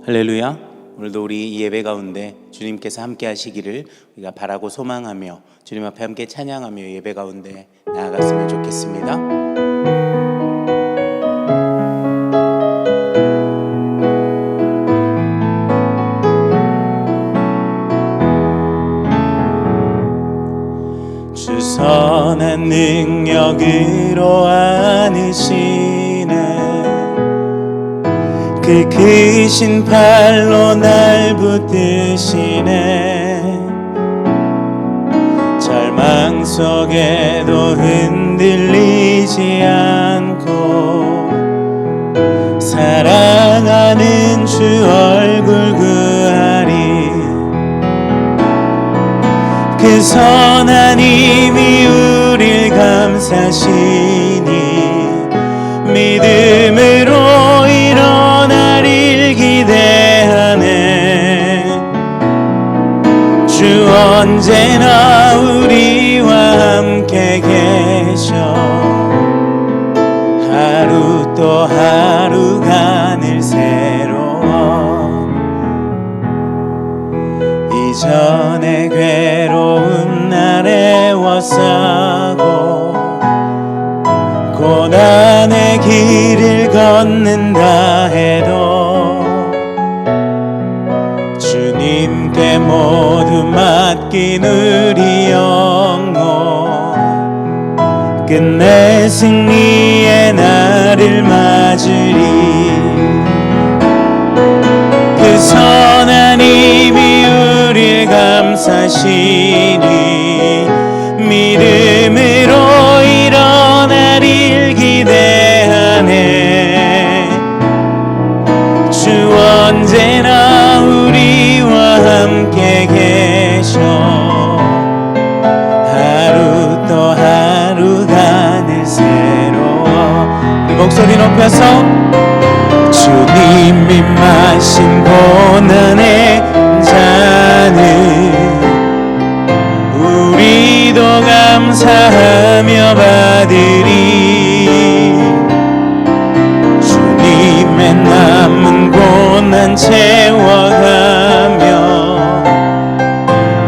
할렐루야. 오늘도 우리 이 예배 가운데 주님께서 함께 하시기를 우리가 바라고 소망하며 주님 앞에 함께 찬양하며 예배 가운데 나아갔으면 좋겠습니다. 주 선한 능력으로 안으시네. 그 크신 팔로 날 붙드시네. 절망 속에도 흔들리지 않고 사랑하는 주 얼굴 구하리. 그 선한 힘이 우릴 감싸시니 믿음으로 일어나릴 기대하네. 주 언제나 우리와 함께 계셔. 하루 또 하루가 늘 새로워. 이전에 괴로운 날에 워싸고 고난의 길을 걷는다 해도 주님께 모두 맡긴 우리 영혼 끝내 승리의 날을 맞으리. 그 선한 힘이 우릴 감싸시니 믿음으로 일어나릴 기대하네. 주 언제나 우리와 함께 계셔. 하루 또 하루가 늘 새로워. 우리 목소리 높여서 주님이 마신 고난의 잔을 우리도 감사하며 받으리. 주님의 남은 고난 채워가며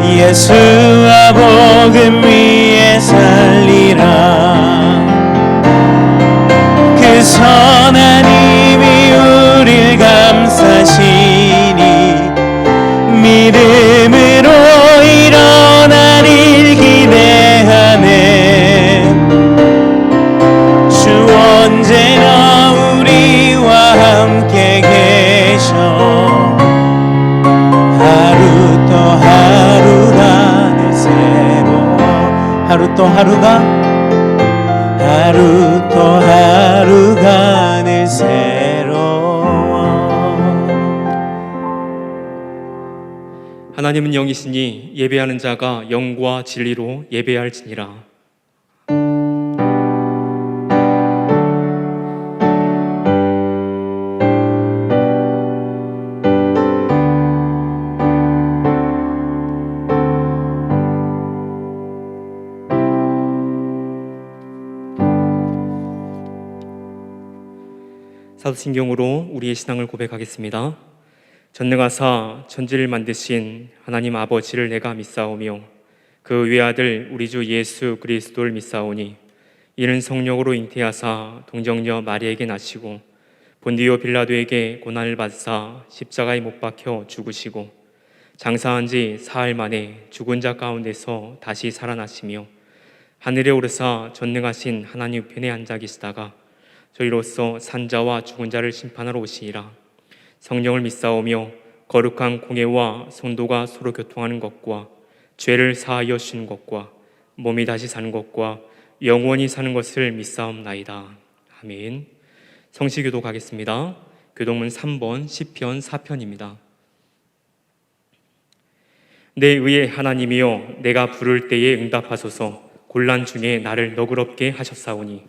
예수와 복음 위에 살리라. 그 선한 힘이 우릴 감싸시니 믿음으로 일어나릴 기대하네. 주 언제나 우리와 함께 계셔. 하루 또 하루가 늘 새로워. 하루 또 하루가 늘 새로워. 하나님은 영이시니 예배하는 자가 영과 진리로 예배할지니라. 사도신경으로 우리의 신앙을 고백하겠습니다. 전능하사 천지를 만드신 하나님 아버지를 내가 믿사오며 그 외아들 우리 주 예수 그리스도를 믿사오니 이는 성령으로 잉태하사 동정녀 마리에게 나시고 본디오 빌라도에게 고난을 받으사 십자가에 못 박혀 죽으시고 장사한 지 사흘 만에 죽은 자 가운데서 다시 살아나시며 하늘에 오르사 전능하신 하나님 편에 앉아 계시다가 저희로서 산자와 죽은 자를 심판하러 오시리라. 성령을 믿사오며 거룩한 공예와 성도가 서로 교통하는 것과 죄를 사하여 주시는 것과 몸이 다시 사는 것과 영원히 사는 것을 믿사옵나이다. 아멘. 성시교도 가겠습니다. 교동문 3번 시편 4편입니다. 내 의의 하나님이여 내가 부를 때에 응답하소서. 곤란 중에 나를 너그럽게 하셨사오니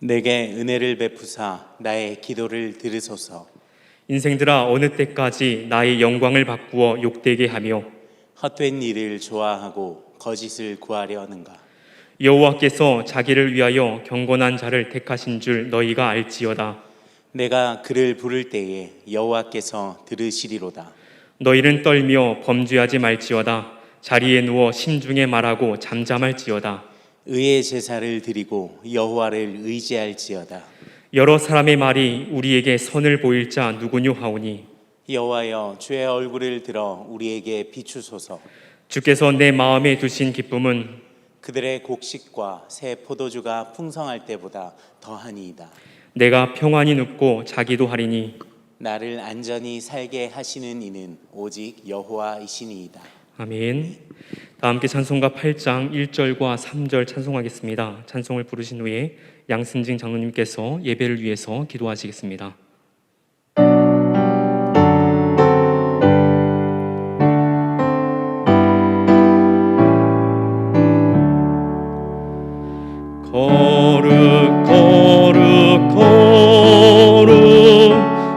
내게 은혜를 베푸사 나의 기도를 들으소서. 인생들아 어느 때까지 나의 영광을 바꾸어 욕되게 하며 헛된 일을 좋아하고 거짓을 구하려 하는가. 여호와께서 자기를 위하여 경건한 자를 택하신 줄 너희가 알지어다. 내가 그를 부를 때에 여호와께서 들으시리로다. 너희는 떨며 범죄하지 말지어다. 자리에 누워 심중에 말하고 잠잠할지어다. 의의 제사를 드리고 여호와를 의지할지어다. 여러 사람의 말이 우리에게 선을 보일 자 누구뇨 하오니 여호와여, 주의 얼굴을 들어 우리에게 비추소서. 주께서 내 마음에 두신 기쁨은 그들의 곡식과 새 포도주가 풍성할 때보다 더하니이다. 내가 평안히 눕고 자기도 하리니 나를 안전히 살게 하시는 이는 오직 여호와이시니이다. 아멘. 다 함께 찬송가 8장 1절과 3절 찬송하겠습니다. 찬송을 부르신 후에 양승진 장로님께서 예배를 위해서 기도하시겠습니다. 거룩 거룩 거룩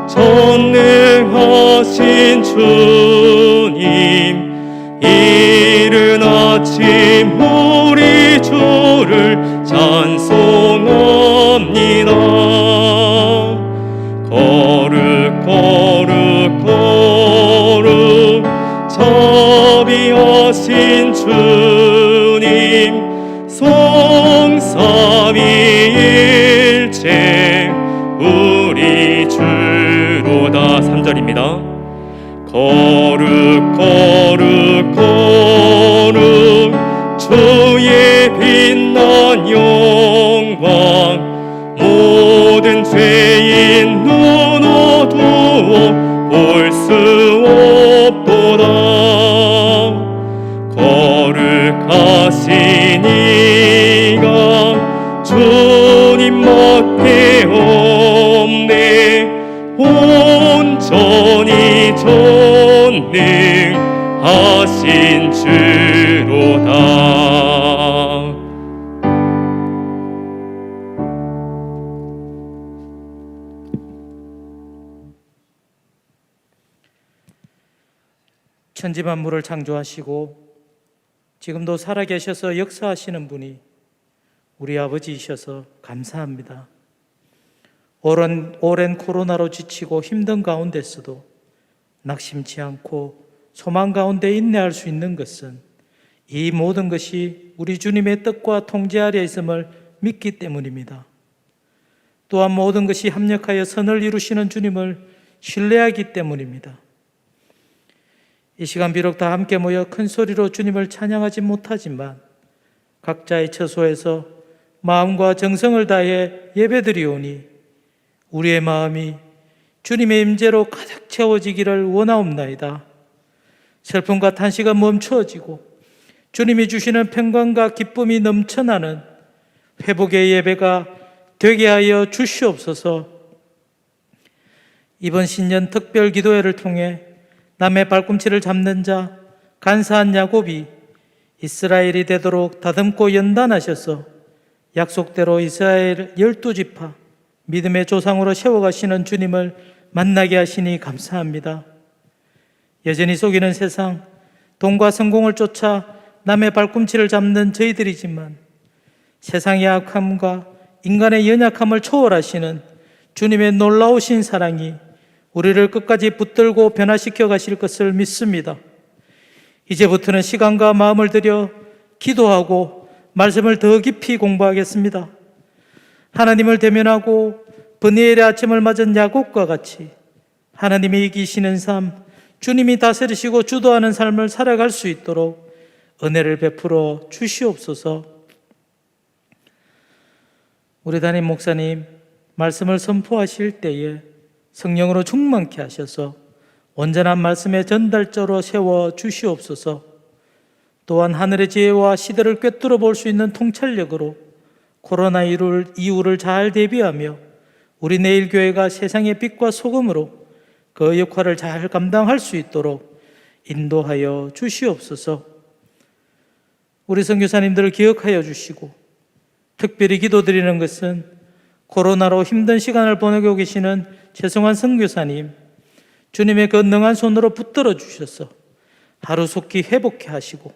전능하신 주님, 이른 아침 우리 주를 찬송합니다. 거룩 거룩 거룩 자비하신 주님, 성삼위일체 우리 주로다. 3절입니다. 거룩 거룩 거룩 주의 빛난 영광, 모든 죄인 눈 어두워 볼 수 없도다. 거룩하신 이가 주님밖에 없네. 온전히 전능하신 주로다. 천지 만물을 창조하시고 지금도 살아계셔서 역사하시는 분이 우리 아버지이셔서 감사합니다. 오랜 코로나로 지치고 힘든 가운데서도 낙심치 않고 소망 가운데 인내할 수 있는 것은 이 모든 것이 우리 주님의 뜻과 통제 아래 있음을 믿기 때문입니다. 또한 모든 것이 합력하여 선을 이루시는 주님을 신뢰하기 때문입니다. 이 시간 비록 다 함께 모여 큰 소리로 주님을 찬양하지 못하지만 각자의 처소에서 마음과 정성을 다해 예배드리오니 우리의 마음이 주님의 임재로 가득 채워지기를 원하옵나이다. 슬픔과 탄식은 멈추어지고 주님이 주시는 평강과 기쁨이 넘쳐나는 회복의 예배가 되게 하여 주시옵소서. 이번 신년 특별 기도회를 통해 남의 발꿈치를 잡는 자 간사한 야곱이 이스라엘이 되도록 다듬고 연단하셔서 약속대로 이스라엘 12지파 믿음의 조상으로 세워가시는 주님을 만나게 하시니 감사합니다. 여전히 속이는 세상, 돈과 성공을 쫓아 남의 발꿈치를 잡는 저희들이지만 세상의 악함과 인간의 연약함을 초월하시는 주님의 놀라우신 사랑이 우리를 끝까지 붙들고 변화시켜 가실 것을 믿습니다. 이제부터는 시간과 마음을 들여 기도하고 말씀을 더 깊이 공부하겠습니다. 하나님을 대면하고 브니엘의 아침을 맞은 야곱과 같이 하나님이 이기시는 삶, 주님이 다스리시고 주도하는 삶을 살아갈 수 있도록 은혜를 베풀어 주시옵소서. 우리 담임 목사님 말씀을 선포하실 때에 성령으로 충만케 하셔서 온전한 말씀의 전달자로 세워 주시옵소서. 또한 하늘의 지혜와 시대를 꿰뚫어 볼 수 있는 통찰력으로 코로나 이후를 잘 대비하며 우리 내일 교회가 세상의 빛과 소금으로 그 역할을 잘 감당할 수 있도록 인도하여 주시옵소서. 우리 선교사님들을 기억하여 주시고 특별히 기도드리는 것은 코로나로 힘든 시간을 보내고 계시는 최성환 선교사님, 주님의 그 능한 손으로 붙들어 주셔서 하루속히 회복해 하시고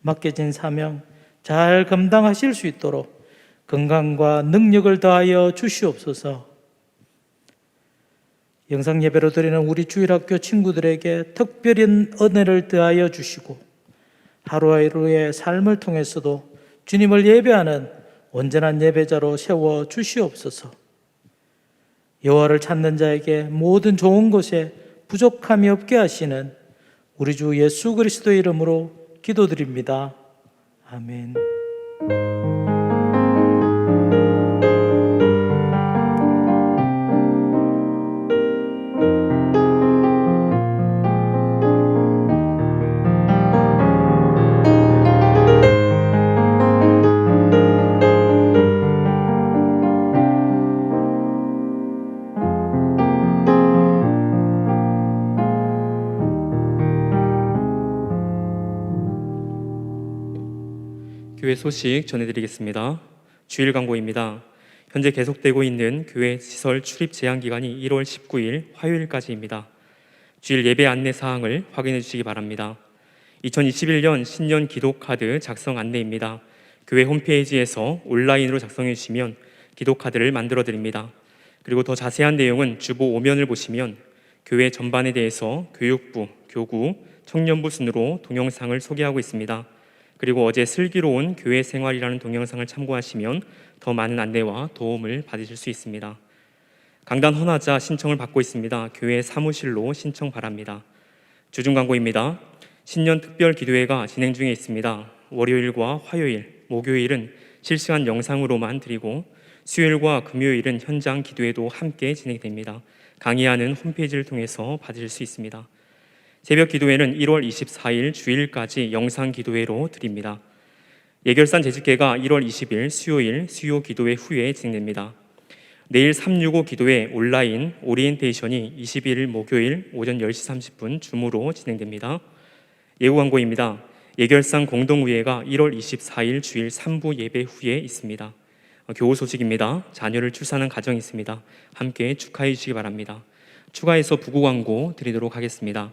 맡겨진 사명 잘 감당하실 수 있도록 건강과 능력을 더하여 주시옵소서. 영상 예배로 드리는 우리 주일학교 친구들에게 특별한 은혜를 더하여 주시고 하루하루의 삶을 통해서도 주님을 예배하는 온전한 예배자로 세워 주시옵소서. 여호와를 찾는 자에게 모든 좋은 것에 부족함이 없게 하시는 우리 주 예수 그리스도의 이름으로 기도드립니다. 아멘. 교회 소식 전해드리겠습니다. 주일 광고입니다. 현재 계속되고 있는 교회 시설 출입 제한 기간이 1월 19일 화요일까지입니다. 주일 예배 안내 사항을 확인해 주시기 바랍니다. 2021년 신년 기도 카드 작성 안내입니다. 교회 홈페이지에서 온라인으로 작성해 주시면 기도 카드를 만들어 드립니다. 그리고 더 자세한 내용은 주보 5면을 보시면 교회 전반에 대해서 교육부, 교구, 청년부 순으로 동영상을 소개하고 있습니다. 그리고 어제 슬기로운 교회 생활이라는 동영상을 참고하시면 더 많은 안내와 도움을 받으실 수 있습니다. 강단 헌화자 신청을 받고 있습니다. 교회 사무실로 신청 바랍니다. 주중 광고입니다. 신년 특별 기도회가 진행 중에 있습니다. 월요일과 화요일, 목요일은 실시간 영상으로만 드리고 수요일과 금요일은 현장 기도회도 함께 진행됩니다. 강의하는 홈페이지를 통해서 받으실 수 있습니다. 새벽 기도회는 1월 24일 주일까지 영상 기도회로 드립니다. 예결산 재집계가 1월 20일 수요일 수요 기도회 후에 진행됩니다. 내일 365 기도회 온라인 오리엔테이션이 21일 목요일 오전 10시 30분 줌으로 진행됩니다. 예고 광고입니다. 예결산 공동의회가 1월 24일 주일 3부 예배 후에 있습니다. 교우 소식입니다. 자녀를 출산한 가정이 있습니다. 함께 축하해 주시기 바랍니다. 추가해서 부고 광고 드리도록 하겠습니다.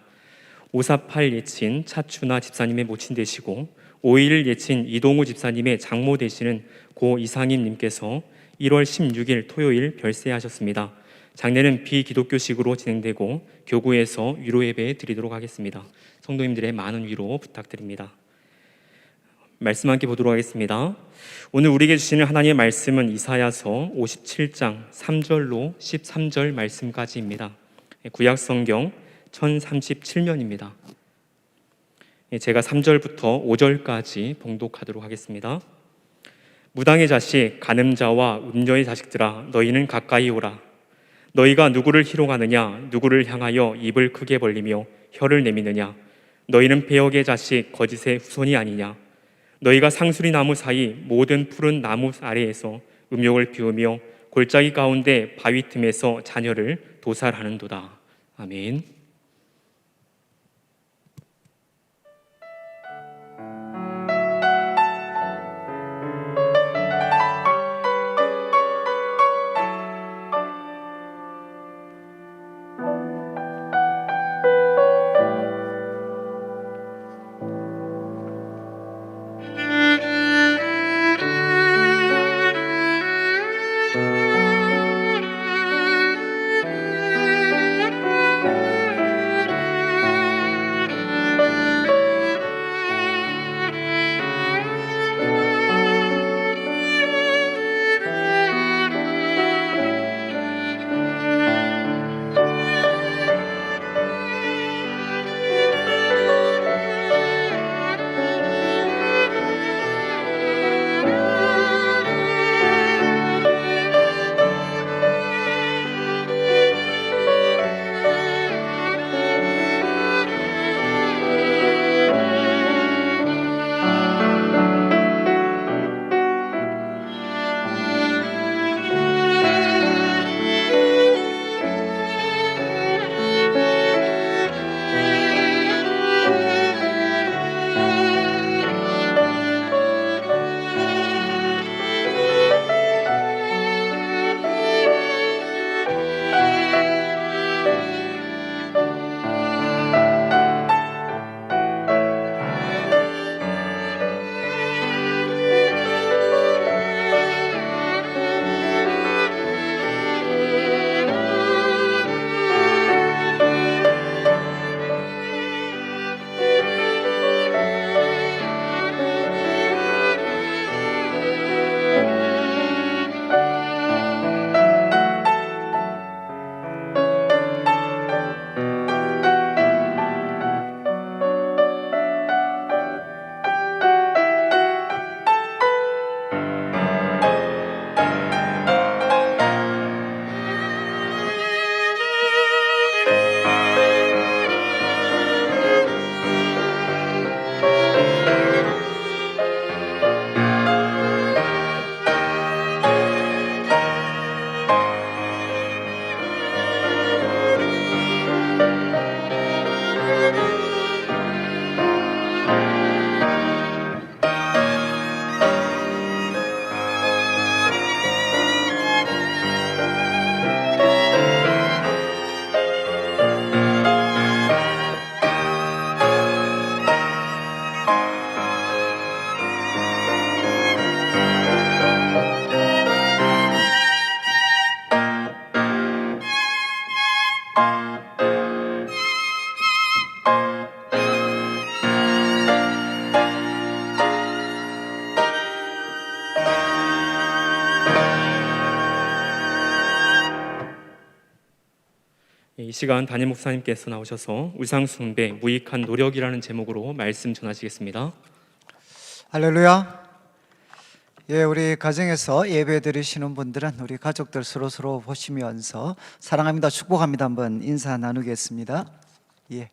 548 예친 차추나 집사님의 모친 되시고 521 예친 이동우 집사님의 장모 되시는 고 이상임 님께서 1월 16일 토요일 별세하셨습니다. 장례는 비기독교식으로 진행되고 교구에서 위로 예배 드리도록 하겠습니다. 성도님들의 많은 위로 부탁드립니다. 말씀 함께 보도록 하겠습니다. 오늘 우리에게 주시는 하나님의 말씀은 이사야서 57장 3절로 13절 말씀까지입니다. 구약 성경 1037면입니다. 제가 3절부터 5절까지 봉독하도록 하겠습니다. 무당의 자식, 간음자와 음녀의 자식들아, 너희는 가까이 오라. 너희가 누구를 희롱하느냐? 누구를 향하여 입을 크게 벌리며 혀를 내미느냐? 너희는 배역의 자식, 거짓의 후손이 아니냐? 너희가 상수리 나무 사이 모든 푸른 나무 아래에서 음욕을 피우며 골짜기 가운데 바위 틈에서 자녀를 도살하는도다. 아멘. 이 시간 담임 목사님께서 나오셔서 우상숭배, 무익한 노력이라는 제목으로 말씀 전하시겠습니다. 할렐루야. 예, 우리 가정에서 예배 드리시는 분들은 우리 가족들 서로 보시면서 사랑합니다, 축복합니다 한번 인사 나누겠습니다. 예.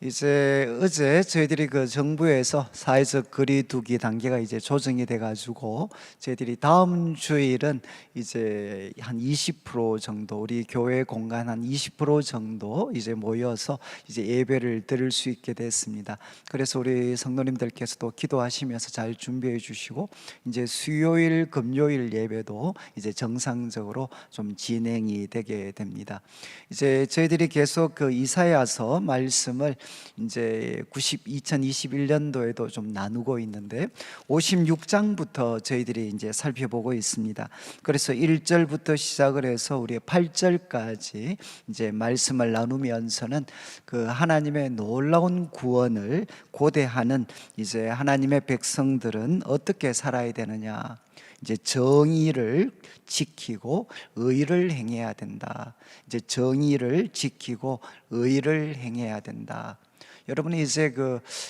이제 어제 저희들이 그 정부에서 사회적 거리두기 단계가 이제 조정이 돼가지고 저희들이 다음 주일은 이제 한 20% 정도 우리 교회 공간 한 20% 정도 이제 모여서 이제 예배를 드릴 수 있게 됐습니다. 그래서 우리 성도님들께서도 기도하시면서 잘 준비해 주시고 이제 수요일 금요일 예배도 이제 정상적으로 좀 진행이 되게 됩니다. 이제 저희들이 계속 그 이사야서 말씀을 이제 2021년도에도 좀 나누고 있는데 56장부터 저희들이 이제 살펴보고 있습니다. 그래서 1절부터 시작을 해서 우리 8절까지 이제 말씀을 나누면서는 그 하나님의 놀라운 구원을 고대하는 이제 하나님의 백성들은 어떻게 살아야 되느냐, 이제 정의를 지키고 의를 행해야 된다. 이제 정의를 지키고 의를 행해야 된다. 여러분이 이제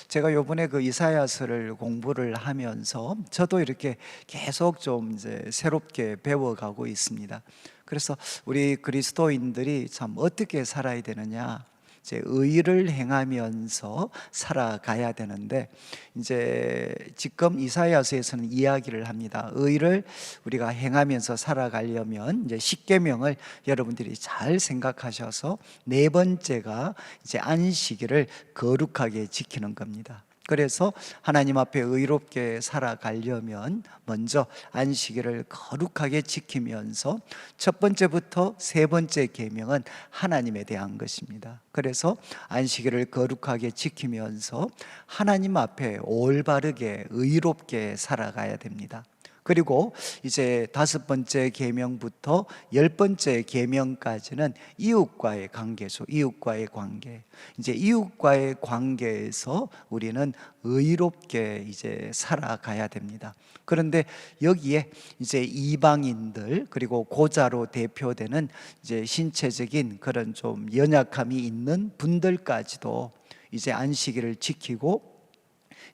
제가 요번에 이사야서를 공부를 하면서 저도 이렇게 계속 좀 이제 새롭게 배워가고 있습니다. 그래서 우리 그리스도인들이 참 어떻게 살아야 되느냐, 이제 의를 행하면서 살아가야 되는데 이제 지금 이사야서에서는 이야기를 합니다. 의를 우리가 행하면서 살아가려면 이제 십계명을 여러분들이 잘 생각하셔서 네 번째가 이제 안식일을 거룩하게 지키는 겁니다. 그래서 하나님 앞에 의롭게 살아가려면 먼저 안식일을 거룩하게 지키면서 첫 번째부터 세 번째 계명은 하나님에 대한 것입니다. 그래서 안식일을 거룩하게 지키면서 하나님 앞에 올바르게 의롭게 살아가야 됩니다. 그리고 이제 다섯 번째 계명부터 열 번째 계명까지는 이웃과의 관계죠. 이웃과의 관계. 이제 이웃과의 관계에서 우리는 의롭게 이제 살아가야 됩니다. 그런데 여기에 이제 이방인들 그리고 고자로 대표되는 이제 신체적인 그런 좀 연약함이 있는 분들까지도 이제 안식일을 지키고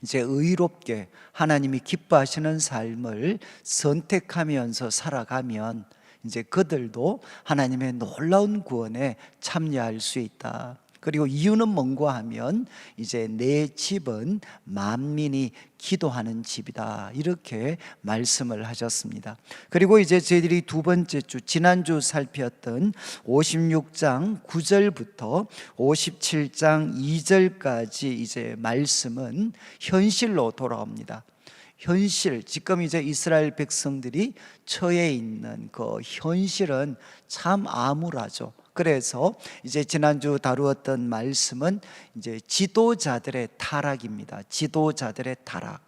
이제 의롭게 하나님이 기뻐하시는 삶을 선택하면서 살아가면 이제 그들도 하나님의 놀라운 구원에 참여할 수 있다. 그리고 이유는 뭔가 하면 이제 내 집은 만민이 기도하는 집이다, 이렇게 말씀을 하셨습니다. 그리고 이제 저희들이 두 번째 주 지난주 살폈던 56장 9절부터 57장 2절까지 이제 말씀은 현실로 돌아옵니다. 현실, 지금 이제 이스라엘 백성들이 처해 있는 그 현실은 참 암울하죠. 그래서 이제 지난주 다루었던 말씀은 이제 지도자들의 타락입니다. 지도자들의 타락.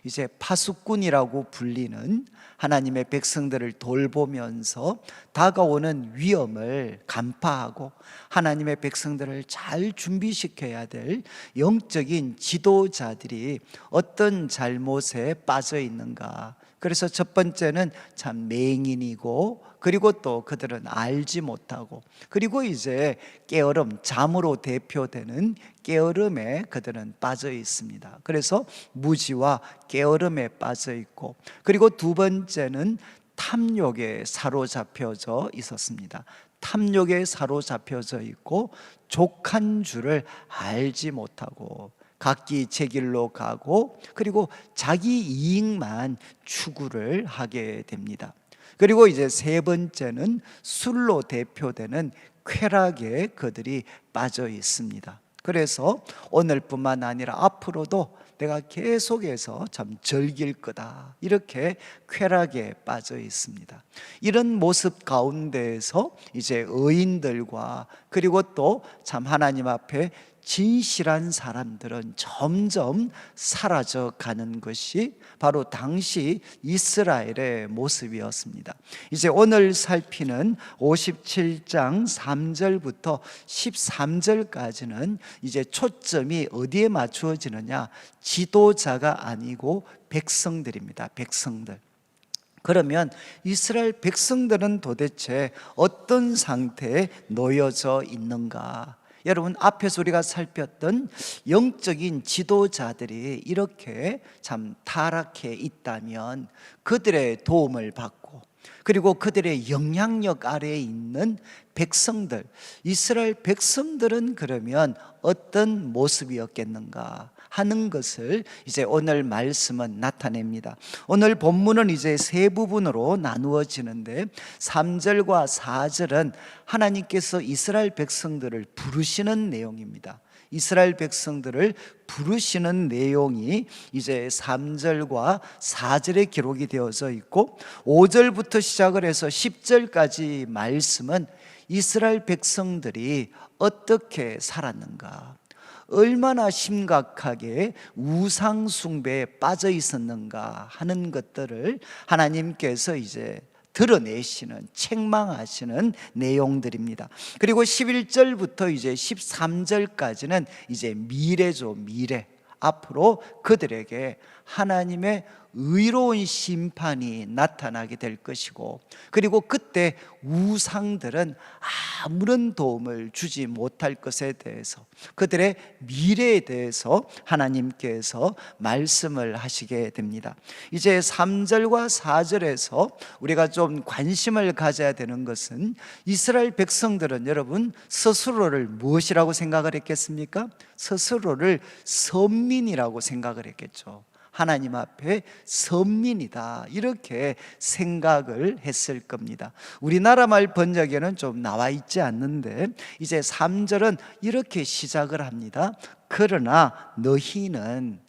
이제 파수꾼이라고 불리는 하나님의 백성들을 돌보면서 다가오는 위험을 간파하고 하나님의 백성들을 잘 준비시켜야 될 영적인 지도자들이 어떤 잘못에 빠져 있는가. 그래서 첫 번째는 참 맹인이고, 그리고 또 그들은 알지 못하고, 그리고 이제 깨어름, 잠으로 대표되는 깨어름에 그들은 빠져 있습니다. 그래서 무지와 깨어름에 빠져 있고, 그리고 두 번째는 탐욕에 사로잡혀져 있었습니다. 탐욕에 사로잡혀져 있고 족한 줄을 알지 못하고 각기 제 길로 가고, 그리고 자기 이익만 추구를 하게 됩니다. 그리고 이제 세 번째는 술로 대표되는 쾌락에 그들이 빠져 있습니다. 그래서 오늘뿐만 아니라 앞으로도 내가 계속해서 참 즐길 거다, 이렇게 쾌락에 빠져 있습니다. 이런 모습 가운데에서 이제 의인들과 그리고 또 참 하나님 앞에 진실한 사람들은 점점 사라져 가는 것이 바로 당시 이스라엘의 모습이었습니다. 이제 오늘 살피는 57장 3절부터 13절까지는 이제 초점이 어디에 맞추어지느냐, 지도자가 아니고 백성들입니다. 백성들. 그러면 이스라엘 백성들은 도대체 어떤 상태에 놓여져 있는가? 여러분, 앞에서 우리가 살폈던 영적인 지도자들이 이렇게 참 타락해 있다면 그들의 도움을 받고, 그리고 그들의 영향력 아래에 있는 백성들, 이스라엘 백성들은 그러면 어떤 모습이었겠는가 하는 것을 이제 오늘 말씀은 나타냅니다. 오늘 본문은 이제 세 부분으로 나누어지는데 3절과 4절은 하나님께서 이스라엘 백성들을 부르시는 내용입니다. 이스라엘 백성들을 부르시는 내용이 이제 3절과 4절에 기록이 되어져 있고, 5절부터 시작을 해서 10절까지 말씀은 이스라엘 백성들이 어떻게 살았는가, 얼마나 심각하게 우상 숭배에 빠져 있었는가 하는 것들을 하나님께서 이제 드러내시는, 책망하시는 내용들입니다. 그리고 11절부터 이제 13절까지는 이제 미래죠, 미래. 앞으로 그들에게 하나님의 의로운 심판이 나타나게 될 것이고, 그리고 그때 우상들은 아무런 도움을 주지 못할 것에 대해서, 그들의 미래에 대해서 하나님께서 말씀을 하시게 됩니다. 이제 3절과 4절에서 우리가 좀 관심을 가져야 되는 것은, 이스라엘 백성들은 여러분 스스로를 무엇이라고 생각을 했겠습니까? 스스로를 선민이라고 생각을 했겠죠. 하나님 앞에 선민이다, 이렇게 생각을 했을 겁니다. 우리나라 말 번역에는 좀 나와 있지 않는데 이제 3절은 이렇게 시작을 합니다. 그러나 너희는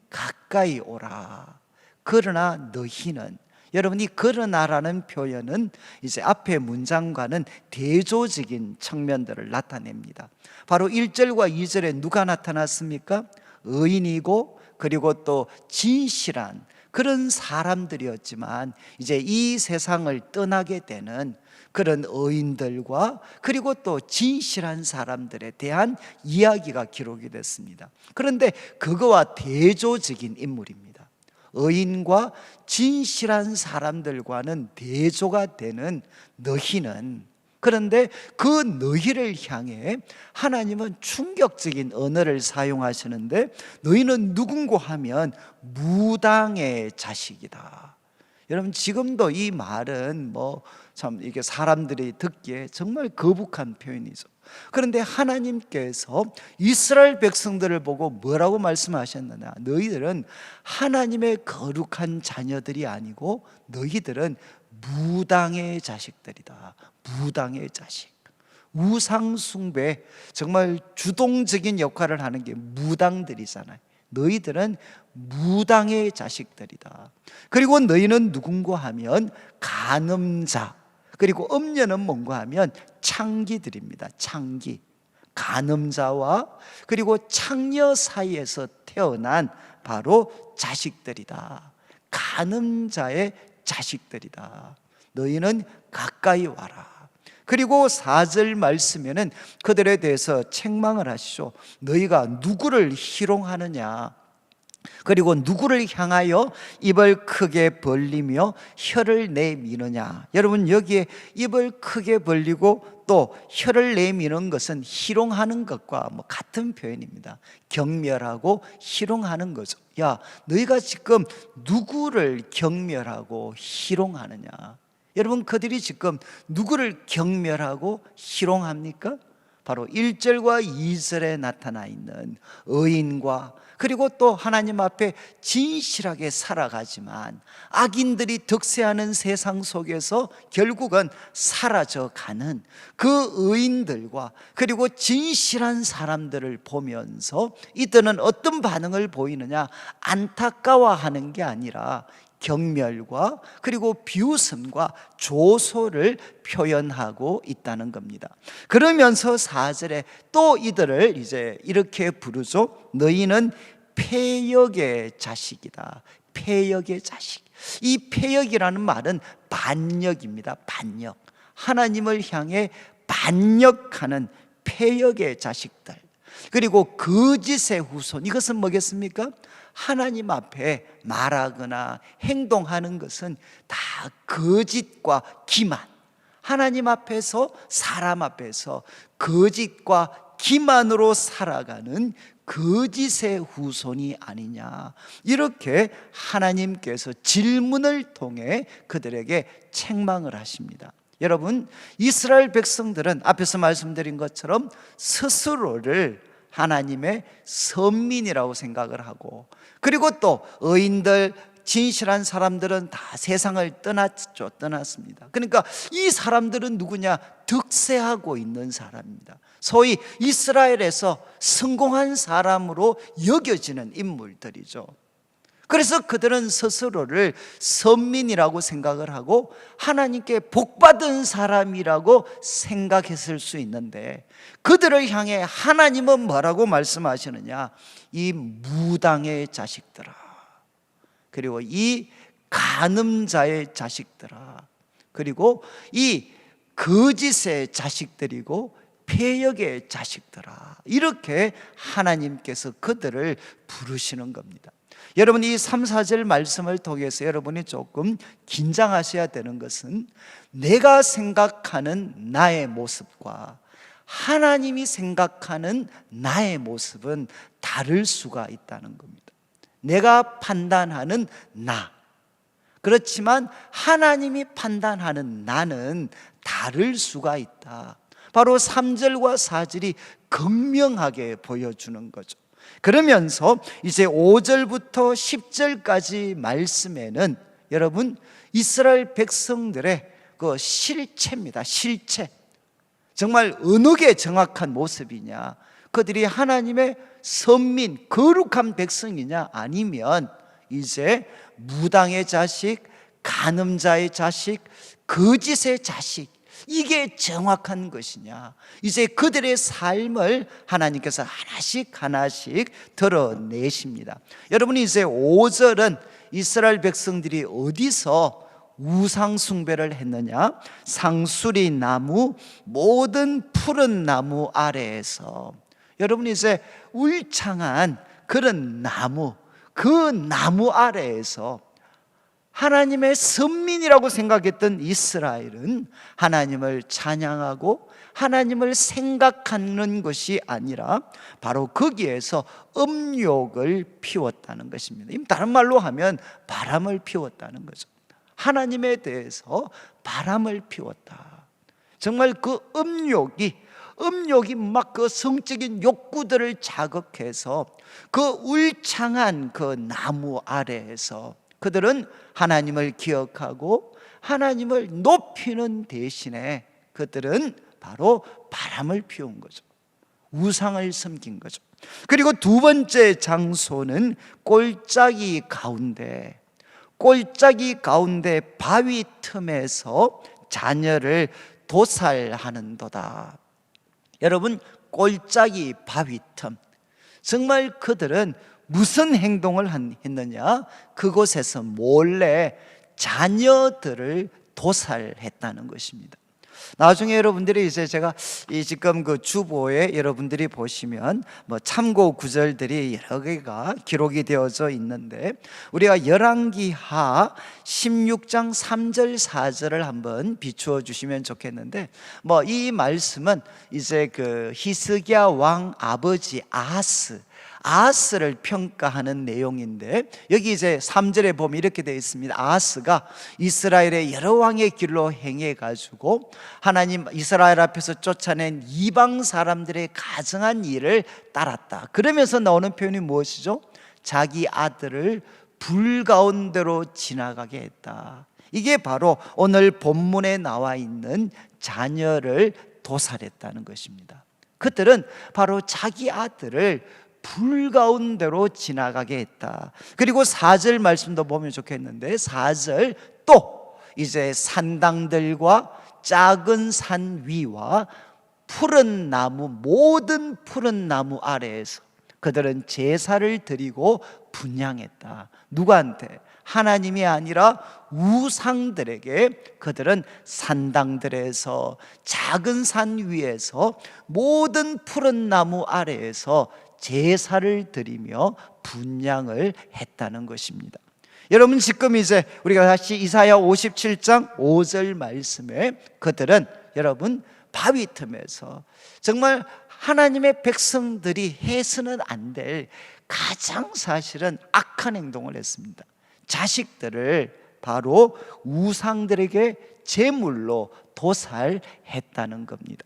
가까이 오라. 그러나 너희는, 여러분 이 그러나라는 표현은 이제 앞에 문장과는 대조적인 측면들을 나타냅니다. 바로 1절과 2절에 누가 나타났습니까? 의인이고 그리고 또 진실한 그런 사람들이었지만, 이제 이 세상을 떠나게 되는 그런 의인들과 그리고 또 진실한 사람들에 대한 이야기가 기록이 됐습니다. 그런데 그거와 대조적인 인물입니다. 의인과 진실한 사람들과는 대조가 되는 너희는, 그런데 그 너희를 향해 하나님은 충격적인 언어를 사용하시는데, 너희는 누군고 하면 무당의 자식이다. 여러분 지금도 이 말은 참 이게 사람들이 듣기에 정말 거북한 표현이죠. 그런데 하나님께서 이스라엘 백성들을 보고 뭐라고 말씀하셨느냐? 너희들은 하나님의 거룩한 자녀들이 아니고 너희들은 무당의 자식들이다. 무당의 자식. 우상 숭배, 정말 주동적인 역할을 하는 게 무당들이잖아요. 너희들은 무당의 자식들이다. 그리고 너희는 누군가 하면 간음자, 그리고 음녀는 뭔가 하면 창기들입니다. 창기. 간음자와 그리고 창녀 사이에서 태어난 바로 자식들이다. 간음자의 자식들이다. 너희는 가까이 와라. 그리고 4절 말씀에는 그들에 대해서 책망을 하시죠. 너희가 누구를 희롱하느냐, 그리고 누구를 향하여 입을 크게 벌리며 혀를 내미느냐. 여러분 여기에 입을 크게 벌리고 또 혀를 내미는 것은 희롱하는 것과 같은 표현입니다. 경멸하고 희롱하는 거죠. 야, 너희가 지금 누구를 경멸하고 희롱하느냐. 여러분 그들이 지금 누구를 경멸하고 희롱합니까? 바로 1절과 2절에 나타나 있는 의인과 그리고 또 하나님 앞에 진실하게 살아가지만 악인들이 득세하는 세상 속에서 결국은 사라져가는 그 의인들과 그리고 진실한 사람들을 보면서 이들은 어떤 반응을 보이느냐? 안타까워하는 게 아니라 경멸과 그리고 비웃음과 조소를 표현하고 있다는 겁니다. 그러면서 4절에 또 이들을 이제 이렇게 부르죠. 너희는 패역의 자식이다. 패역의 자식. 이 패역이라는 말은 반역입니다. 반역. 하나님을 향해 반역하는 패역의 자식들. 그리고 거짓의 후손. 이것은 뭐겠습니까? 하나님 앞에 말하거나 행동하는 것은 다 거짓과 기만, 하나님 앞에서 사람 앞에서 거짓과 기만으로 살아가는 거짓의 후손이 아니냐, 이렇게 하나님께서 질문을 통해 그들에게 책망을 하십니다. 여러분, 이스라엘 백성들은 앞에서 말씀드린 것처럼 스스로를 하나님의 선민이라고 생각을 하고, 그리고 또 의인들, 진실한 사람들은 다 세상을 떠났습니다. 그러니까 이 사람들은 누구냐? 득세하고 있는 사람입니다. 소위 이스라엘에서 성공한 사람으로 여겨지는 인물들이죠. 그래서 그들은 스스로를 선민이라고 생각을 하고 하나님께 복받은 사람이라고 생각했을 수 있는데, 그들을 향해 하나님은 뭐라고 말씀하시느냐? 이 무당의 자식들아, 그리고 이 간음자의 자식들아, 그리고 이 거짓의 자식들이고 폐역의 자식들아, 이렇게 하나님께서 그들을 부르시는 겁니다. 여러분, 이 3, 4절 말씀을 통해서 여러분이 조금 긴장하셔야 되는 것은, 내가 생각하는 나의 모습과 하나님이 생각하는 나의 모습은 다를 수가 있다는 겁니다. 내가 판단하는 나, 그렇지만 하나님이 판단하는 나는 다를 수가 있다. 바로 3절과 4절이 극명하게 보여주는 거죠. 그러면서 이제 5절부터 10절까지 말씀에는 여러분, 이스라엘 백성들의 그 실체입니다. 실체. 정말 어느 게 정확한 모습이냐? 그들이 하나님의 선민, 거룩한 백성이냐? 아니면 이제 무당의 자식, 간음자의 자식, 거짓의 자식, 이게 정확한 것이냐? 이제 그들의 삶을 하나님께서 하나씩 하나씩 드러내십니다. 여러분, 이제 5절은 이스라엘 백성들이 어디서 우상 숭배를 했느냐? 상수리 나무, 모든 푸른 나무 아래에서. 여러분, 이제 울창한 그런 나무, 그 나무 아래에서 하나님의 선민이라고 생각했던 이스라엘은 하나님을 찬양하고 하나님을 생각하는 것이 아니라 바로 거기에서 음욕을 피웠다는 것입니다. 다른 말로 하면 바람을 피웠다는 거죠. 하나님에 대해서 바람을 피웠다. 정말 그 음욕이 막 그 성적인 욕구들을 자극해서 그 울창한 그 나무 아래에서 그들은 하나님을 기억하고 하나님을 높이는 대신에 그들은 바로 바람을 피운 거죠. 우상을 섬긴 거죠. 그리고 두 번째 장소는 골짜기 가운데 바위 틈에서 자녀를 도살하는도다. 여러분, 골짜기 바위 틈, 정말 그들은 무슨 행동을 했느냐? 그곳에서 몰래 자녀들을 도살했다는 것입니다. 나중에 여러분들이 이제 제가 지금 그 주보에 여러분들이 보시면 뭐 참고 구절들이 여러 개가 기록이 되어져 있는데, 우리가 열왕기하 16장 3절 4절을 한번 비추어 주시면 좋겠는데, 뭐 이 말씀은 이제 그 히스기야 왕 아버지 아하스를 평가하는 내용인데, 여기 이제 3절에 보면 이렇게 되어 있습니다. 아하스가 이스라엘의 여러 왕의 길로 행해 가지고 하나님 이스라엘 앞에서 쫓아낸 이방 사람들의 가증한 일을 따랐다. 그러면서 나오는 표현이 무엇이죠? 자기 아들을 불 가운데로 지나가게 했다. 이게 바로 오늘 본문에 나와 있는 자녀를 도살했다는 것입니다. 그들은 바로 자기 아들을 불 가운데로 지나가게 했다. 그리고 4절 말씀도 보면 좋겠는데, 4절 또 이제 산당들과 작은 산 위와 푸른 나무, 모든 푸른 나무 아래에서 그들은 제사를 드리고 분향했다. 누구한테? 하나님이 아니라 우상들에게 그들은 산당들에서, 작은 산 위에서, 모든 푸른 나무 아래에서 제사를 드리며 분향을 했다는 것입니다. 여러분, 지금 이제 우리가 다시 이사야 57장 5절 말씀에 그들은 여러분 바위 틈에서 정말 하나님의 백성들이 해서는 안 될 가장 사실은 악한 행동을 했습니다. 자식들을 바로 우상들에게 제물로 도살했다는 겁니다.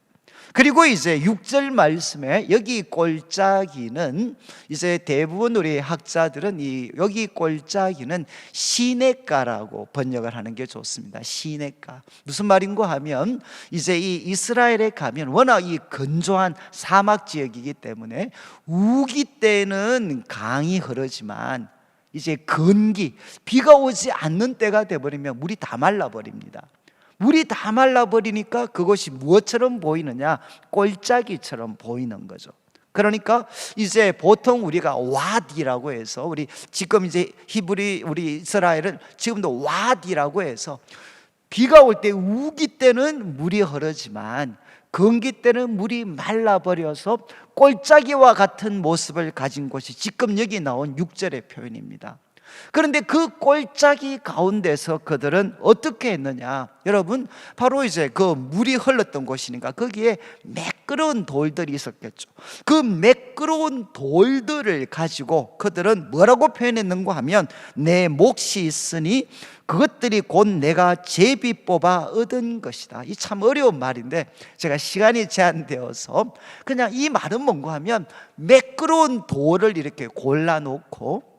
그리고 이제 6절 말씀에 여기 꼴짜기는 이제 대부분 우리 학자들은 여기 꼴짜기는 시냇가라고 번역을 하는 게 좋습니다. 시냇가. 무슨 말인가 하면 이제 이 이스라엘에 가면 워낙 이 건조한 사막 지역이기 때문에 우기 때는 강이 흐르지만 이제 건기, 비가 오지 않는 때가 돼버리면 물이 다 말라버립니다. 물이 다 말라버리니까 그것이 무엇처럼 보이느냐? 꼴짜기처럼 보이는 거죠. 그러니까 이제 보통 우리가 와디라고 해서 우리 지금 이제 히브리 우리 이스라엘은 지금도 와디라고 해서 비가 올 때 우기 때는 물이 흐르지만 건기 때는 물이 말라버려서 꼴짜기와 같은 모습을 가진 곳이 지금 여기 나온 6절의 표현입니다. 그런데 그 꼴짜기 가운데서 그들은 어떻게 했느냐? 여러분, 바로 이제 그 물이 흘렀던 곳이니까 거기에 매끄러운 돌들이 있었겠죠. 그 매끄러운 돌들을 가지고 그들은 뭐라고 표현했는가 하면 내 몫이 있으니 그것들이 곧 내가 제비 뽑아 얻은 것이다. 이 참 어려운 말인데 제가 시간이 제한되어서 그냥 이 말은 뭔가 하면 매끄러운 돌을 이렇게 골라놓고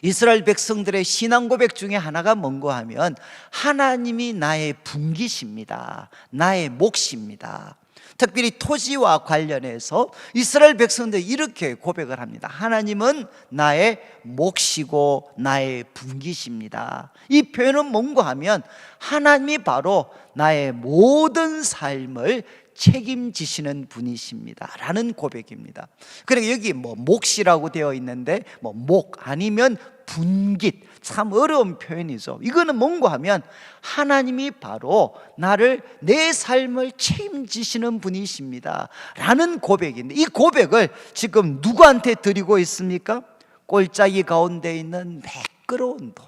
이스라엘 백성들의 신앙 고백 중에 하나가 뭔가 하면 하나님이 나의 분기십니다. 나의 몫입니다. 특별히 토지와 관련해서 이스라엘 백성들이 이렇게 고백을 합니다. 하나님은 나의 몫이고 나의 분기십니다. 이 표현은 뭔가 하면 하나님이 바로 나의 모든 삶을 책임지시는 분이십니다 라는 고백입니다. 그러니까 여기 몫이라고 되어 있는데 목 아니면 분깃, 참 어려운 표현이죠. 이거는 뭔가 하면 하나님이 바로 나를, 내 삶을 책임지시는 분이십니다 라는 고백인데, 이 고백을 지금 누구한테 드리고 있습니까? 꼴짜기 가운데 있는 매끄러운 돌,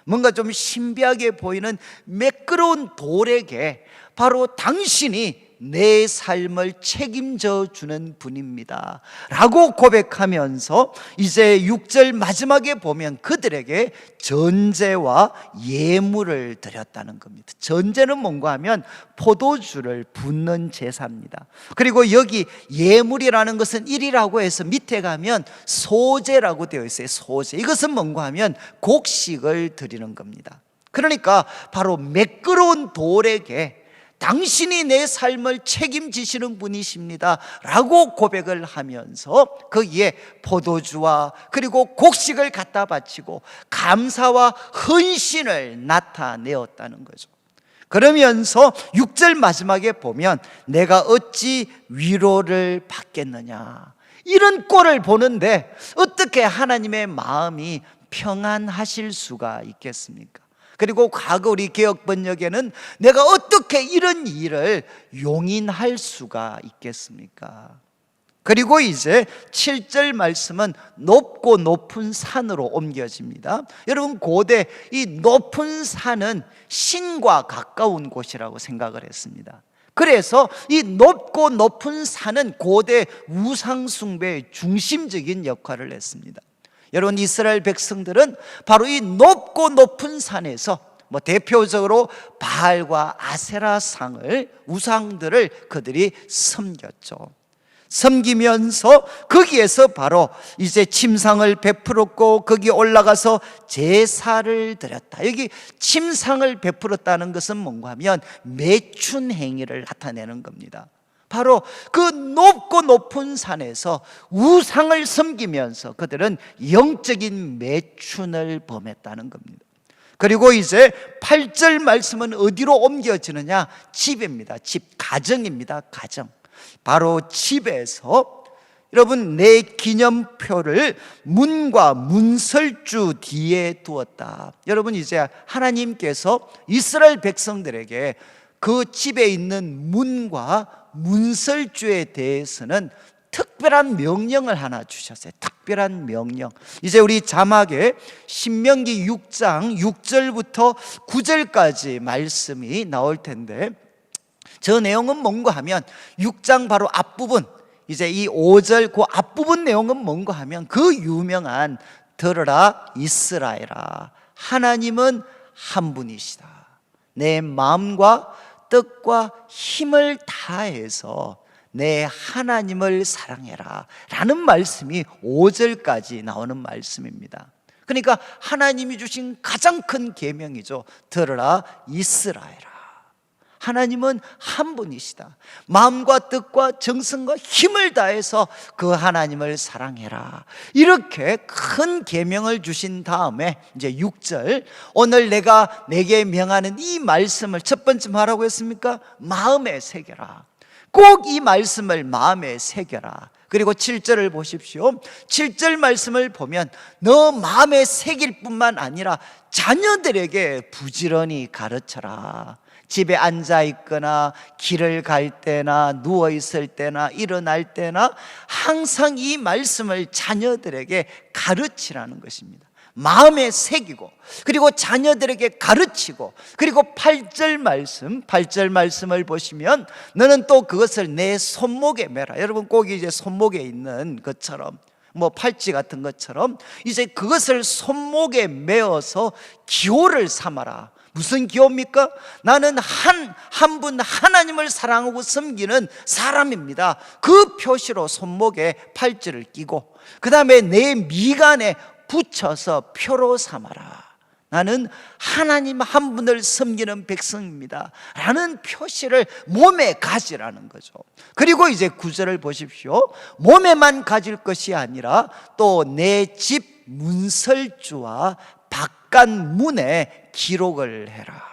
뭔가 좀 신비하게 보이는 매끄러운 돌에게 바로 당신이 내 삶을 책임져 주는 분입니다 라고 고백하면서 이제 6절 마지막에 보면 그들에게 전제와 예물을 드렸다는 겁니다. 전제는 뭔가 하면 포도주를 붓는 제사입니다. 그리고 여기 예물이라는 것은 1이라고 해서 밑에 가면 소제라고 되어 있어요. 소제, 이것은 뭔가 하면 곡식을 드리는 겁니다. 그러니까 바로 매끄러운 돌에게 당신이 내 삶을 책임지시는 분이십니다 라고 고백을 하면서 거기에 포도주와 그리고 곡식을 갖다 바치고 감사와 헌신을 나타내었다는 거죠. 그러면서 6절 마지막에 보면 내가 어찌 위로를 받겠느냐, 이런 꼴을 보는데 어떻게 하나님의 마음이 평안하실 수가 있겠습니까? 그리고 과거 우리 개역 번역에는 내가 어떻게 이런 일을 용인할 수가 있겠습니까? 그리고 이제 7절 말씀은 높고 높은 산으로 옮겨집니다. 여러분, 고대 이 높은 산은 신과 가까운 곳이라고 생각을 했습니다. 그래서 이 높고 높은 산은 고대 우상숭배의 중심적인 역할을 했습니다. 여러분, 이스라엘 백성들은 바로 이 높고 높은 산에서 대표적으로 바알과 아세라 상을, 우상들을 그들이 섬겼죠. 섬기면서 거기에서 바로 이제 침상을 베풀었고 거기 올라가서 제사를 드렸다. 여기 침상을 베풀었다는 것은 뭔가 하면 매춘 행위를 나타내는 겁니다. 바로 그 높고 높은 산에서 우상을 섬기면서 그들은 영적인 매춘을 범했다는 겁니다. 그리고 이제 8절 말씀은 어디로 옮겨지느냐? 집입니다. 집, 가정입니다. 가정. 바로 집에서 여러분, 내 기념표를 문과 문설주 뒤에 두었다. 여러분, 이제 하나님께서 이스라엘 백성들에게 그 집에 있는 문과 문설주에 대해서는 특별한 명령을 하나 주셨어요. 특별한 명령. 이제 우리 자막에 신명기 6장 6절부터 9절까지 말씀이 나올 텐데, 저 내용은 뭔가 하면 6장 바로 앞부분, 이제 이 5절 그 앞부분 내용은 뭔가 하면 그 유명한 들으라 이스라엘아, 하나님은 한 분이시다. 내 마음과 뜻과 힘을 다해서 내 하나님을 사랑해라 라는 말씀이 5절까지 나오는 말씀입니다. 그러니까 하나님이 주신 가장 큰 계명이죠. 들으라 이스라엘아, 하나님은 한 분이시다. 마음과 뜻과 정성과 힘을 다해서 그 하나님을 사랑해라. 이렇게 큰 계명을 주신 다음에 이제 6절, 오늘 내가 내게 명하는 이 말씀을 첫 번째 뭐라고 했습니까? 마음에 새겨라. 꼭 이 말씀을 마음에 새겨라. 그리고 7절을 보십시오. 7절 말씀을 보면 너 마음에 새길 뿐만 아니라 자녀들에게 부지런히 가르쳐라. 집에 앉아 있거나 길을 갈 때나 누워 있을 때나 일어날 때나 항상 이 말씀을 자녀들에게 가르치라는 것입니다. 마음에 새기고, 그리고 자녀들에게 가르치고, 그리고 8절 말씀을 보시면 너는 또 그것을 내 손목에 매라. 여러분 꼭 이제 손목에 있는 것처럼, 뭐 팔찌 같은 것처럼 이제 그것을 손목에 메어서 기호를 삼아라. 무슨 기호입니까? 나는 한 분 하나님을 사랑하고 섬기는 사람입니다. 그 표시로 손목에 팔찌를 끼고, 그 다음에 내 미간에 붙여서 표로 삼아라. 나는 하나님 한 분을 섬기는 백성입니다 라는 표시를 몸에 가지라는 거죠. 그리고 이제 9절을 보십시오. 몸에만 가질 것이 아니라 또 내 집 문설주와 바깥 문에 기록을 해라.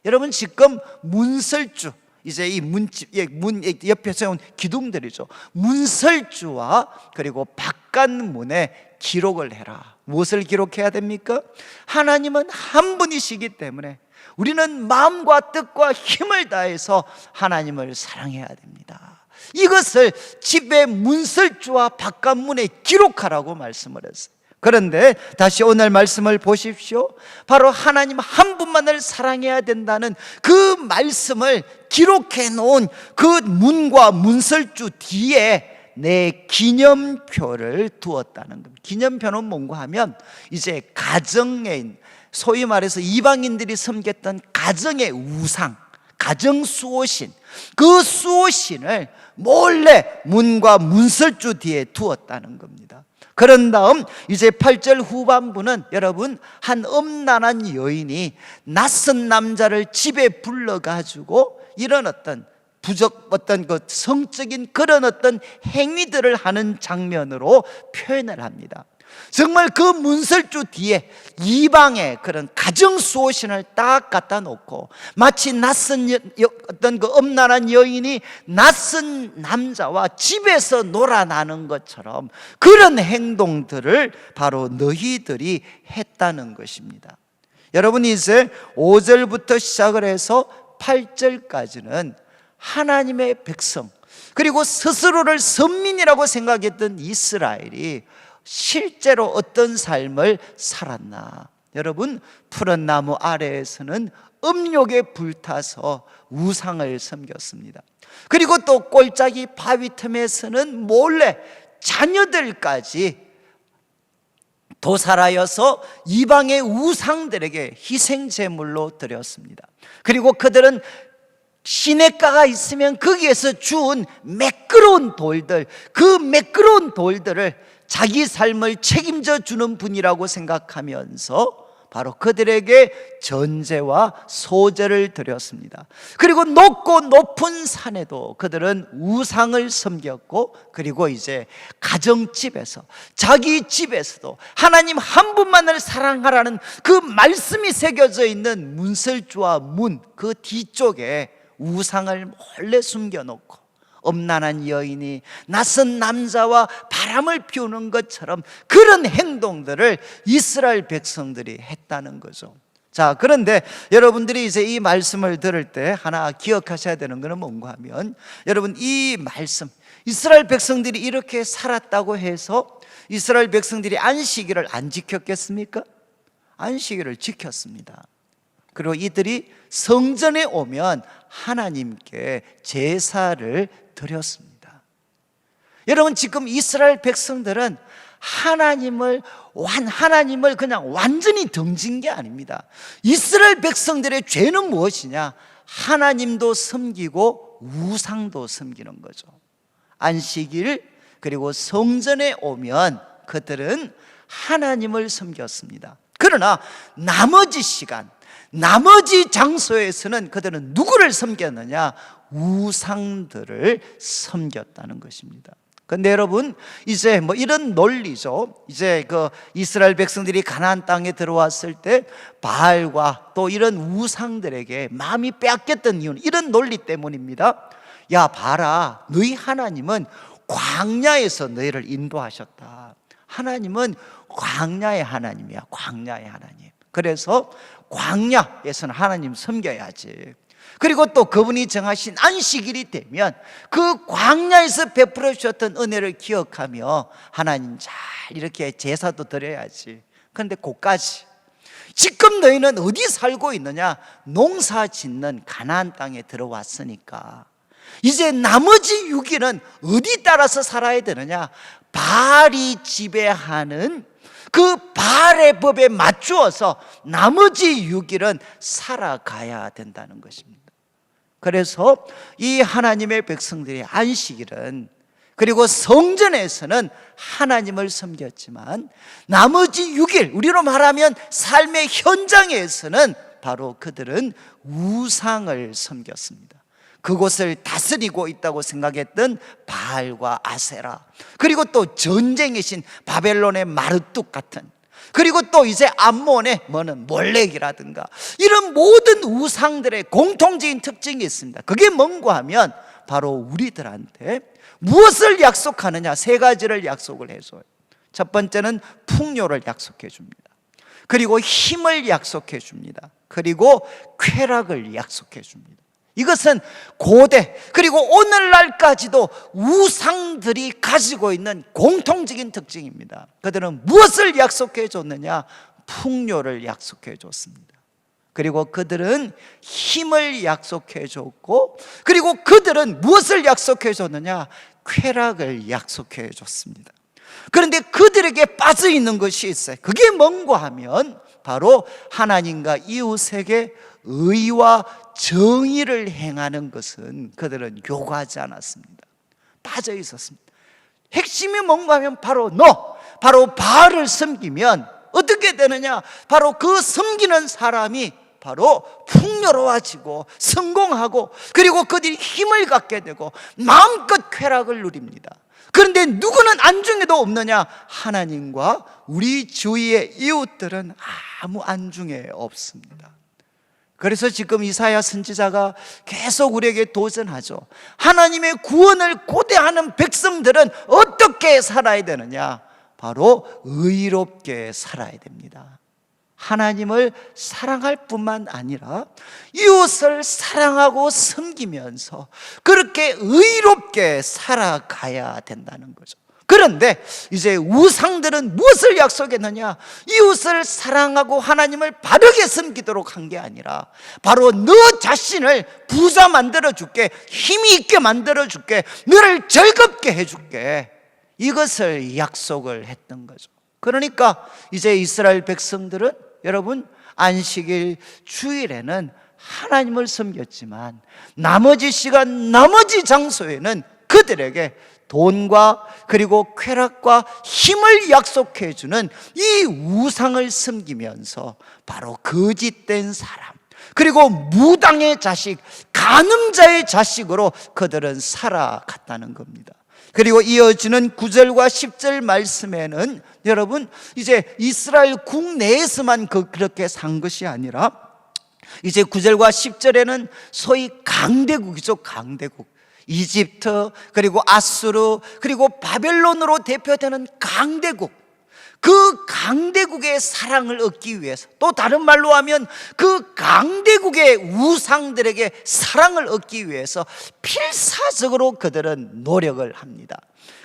여러분 지금 문설주, 이제 이 문집, 문 옆에 세운 기둥들이죠. 문설주와 그리고 바깥 문에 기록을 해라. 무엇을 기록해야 됩니까? 하나님은 한 분이시기 때문에 우리는 마음과 뜻과 힘을 다해서 하나님을 사랑해야 됩니다. 이것을 집의 문설주와 바깥 문에 기록하라고 말씀을 했어요. 그런데 다시 오늘 말씀을 보십시오. 바로 하나님 한 분만을 사랑해야 된다는 그 말씀을 기록해 놓은 그 문과 문설주 뒤에 내 기념표를 두었다는 겁니다. 기념표는 뭔가 하면 이제 가정에, 소위 말해서 이방인들이 섬겼던 가정의 우상, 가정 수호신, 그 수호신을 몰래 문과 문설주 뒤에 두었다는 겁니다. 그런 다음 이제 8절 후반부는 여러분, 한 음란한 여인이 낯선 남자를 집에 불러가지고 이런 어떤 그 성적인 그런 어떤 행위들을 하는 장면으로 표현을 합니다. 정말 그 문설주 뒤에 이방의 그런 가정 수호신을 딱 갖다 놓고 마치 낯선 어떤 그 음란한 여인이 낯선 남자와 집에서 놀아나는 것처럼 그런 행동들을 바로 너희들이 했다는 것입니다. 여러분 이제 5절부터 시작을 해서 8절까지는 하나님의 백성, 그리고 스스로를 선민이라고 생각했던 이스라엘이 실제로 어떤 삶을 살았나. 여러분, 푸른 나무 아래에서는 음욕에 불타서 우상을 섬겼습니다. 그리고 또 골짜기 바위 틈에서는 몰래 자녀들까지 도살하여서 이방의 우상들에게 희생제물로 드렸습니다. 그리고 그들은 시냇가가 있으면 거기에서 주운 매끄러운 돌들, 그 매끄러운 돌들을 자기 삶을 책임져 주는 분이라고 생각하면서 바로 그들에게 전제와 소제를 드렸습니다. 그리고 높고 높은 산에도 그들은 우상을 섬겼고, 그리고 이제 가정집에서, 자기 집에서도 하나님 한 분만을 사랑하라는 그 말씀이 새겨져 있는 문설주와 문 그 뒤쪽에 우상을 몰래 숨겨놓고 음란한 여인이 낯선 남자와 바람을 피우는 것처럼 그런 행동들을 이스라엘 백성들이 했다는 거죠. 자, 그런데 여러분들이 이제 이 말씀을 들을 때 하나 기억하셔야 되는 것은 뭔가 하면, 여러분 이 말씀, 이스라엘 백성들이 이렇게 살았다고 해서 이스라엘 백성들이 안식일을 안 지켰겠습니까? 안식일을 지켰습니다. 그리고 이들이 성전에 오면 하나님께 제사를 드렸습니다. 여러분, 지금 이스라엘 백성들은 하나님을 그냥 완전히 등진 게 아닙니다. 이스라엘 백성들의 죄는 무엇이냐? 하나님도 섬기고 우상도 섬기는 거죠. 안식일 그리고 성전에 오면 그들은 하나님을 섬겼습니다. 그러나 나머지 시간, 나머지 장소에서는 그들은 누구를 섬겼느냐? 우상들을 섬겼다는 것입니다. 근데 여러분, 이제 이런 논리죠. 이제 그 이스라엘 백성들이 가나안 땅에 들어왔을 때 바알과 또 이런 우상들에게 마음이 빼앗겼던 이유는 이런 논리 때문입니다. 야, 봐라, 너희 하나님은 광야에서 너희를 인도하셨다. 하나님은 광야의 하나님이야, 광야의 하나님. 그래서 광야에서는 하나님 섬겨야지. 그리고 또 그분이 정하신 안식일이 되면 그 광야에서 베풀어 주셨던 은혜를 기억하며 하나님 잘 이렇게 제사도 드려야지. 그런데 그까지 지금 너희는 어디 살고 있느냐? 농사 짓는 가나안 땅에 들어왔으니까 이제 나머지 6일은 어디 따라서 살아야 되느냐? 바알이 지배하는 그 바알의 법에 맞추어서 나머지 6일은 살아가야 된다는 것입니다. 그래서 이 하나님의 백성들의 안식일은, 그리고 성전에서는 하나님을 섬겼지만 나머지 6일, 우리로 말하면 삶의 현장에서는 바로 그들은 우상을 섬겼습니다. 그곳을 다스리고 있다고 생각했던 바알과 아세라, 그리고 또 전쟁의 신 바벨론의 마르뚝 같은, 그리고 또 이제 암몬의 몰렉이라든가 이런 모든 우상들의 공통적인 특징이 있습니다. 그게 뭔가 하면 바로 우리들한테 무엇을 약속하느냐? 세 가지를 약속을 해줘요. 첫 번째는 풍요를 약속해 줍니다. 그리고 힘을 약속해 줍니다. 그리고 쾌락을 약속해 줍니다. 이것은 고대 그리고 오늘날까지도 우상들이 가지고 있는 공통적인 특징입니다. 그들은 무엇을 약속해 줬느냐? 풍요를 약속해 줬습니다. 그리고 그들은 힘을 약속해 줬고, 그리고 그들은 무엇을 약속해 줬느냐? 쾌락을 약속해 줬습니다. 그런데 그들에게 빠져 있는 것이 있어요. 그게 뭔가 하면 바로 하나님과 이웃에게 의와 정의를 행하는 것은 그들은 요구하지 않았습니다. 빠져 있었습니다. 핵심이 뭔가 하면 바로 바로 바알을 섬기면 어떻게 되느냐? 바로 그 섬기는 사람이 바로 풍요로워지고 성공하고, 그리고 그들이 힘을 갖게 되고 마음껏 쾌락을 누립니다. 그런데 누구는 안중에도 없느냐? 하나님과 우리 주위의 이웃들은 아무 안중에 없습니다. 그래서 지금 이사야 선지자가 계속 우리에게 도전하죠. 하나님의 구원을 고대하는 백성들은 어떻게 살아야 되느냐? 바로 의롭게 살아야 됩니다. 하나님을 사랑할 뿐만 아니라 이웃을 사랑하고 섬기면서 그렇게 의롭게 살아가야 된다는 거죠. 그런데 이제 우상들은 무엇을 약속했느냐? 이웃을 사랑하고 하나님을 바르게 섬기도록 한 게 아니라 바로 너 자신을 부자 만들어 줄게, 힘이 있게 만들어 줄게, 너를 즐겁게 해 줄게, 이것을 약속을 했던 거죠. 그러니까 이제 이스라엘 백성들은 여러분 안식일 주일에는 하나님을 섬겼지만 나머지 시간, 나머지 장소에는 그들에게 돈과 그리고 쾌락과 힘을 약속해 주는 이 우상을 섬기면서 바로 거짓된 사람, 그리고 무당의 자식, 간음자의 자식으로 그들은 살아갔다는 겁니다. 그리고 이어지는 9절과 10절 말씀에는 여러분 이제 이스라엘 국내에서만 그렇게 산 것이 아니라 이제 9절과 10절에는 소위 강대국이죠. 강대국, 이집트, 그리고 아수르, 그리고 바벨론으로 대표되는 강대국, 그 강대국의 사랑을 얻기 위해서, 또 다른 말로 하면 그 강대국의 우상들에게 사랑을 얻기 위해서 필사적으로 그들은 노력을 합니다.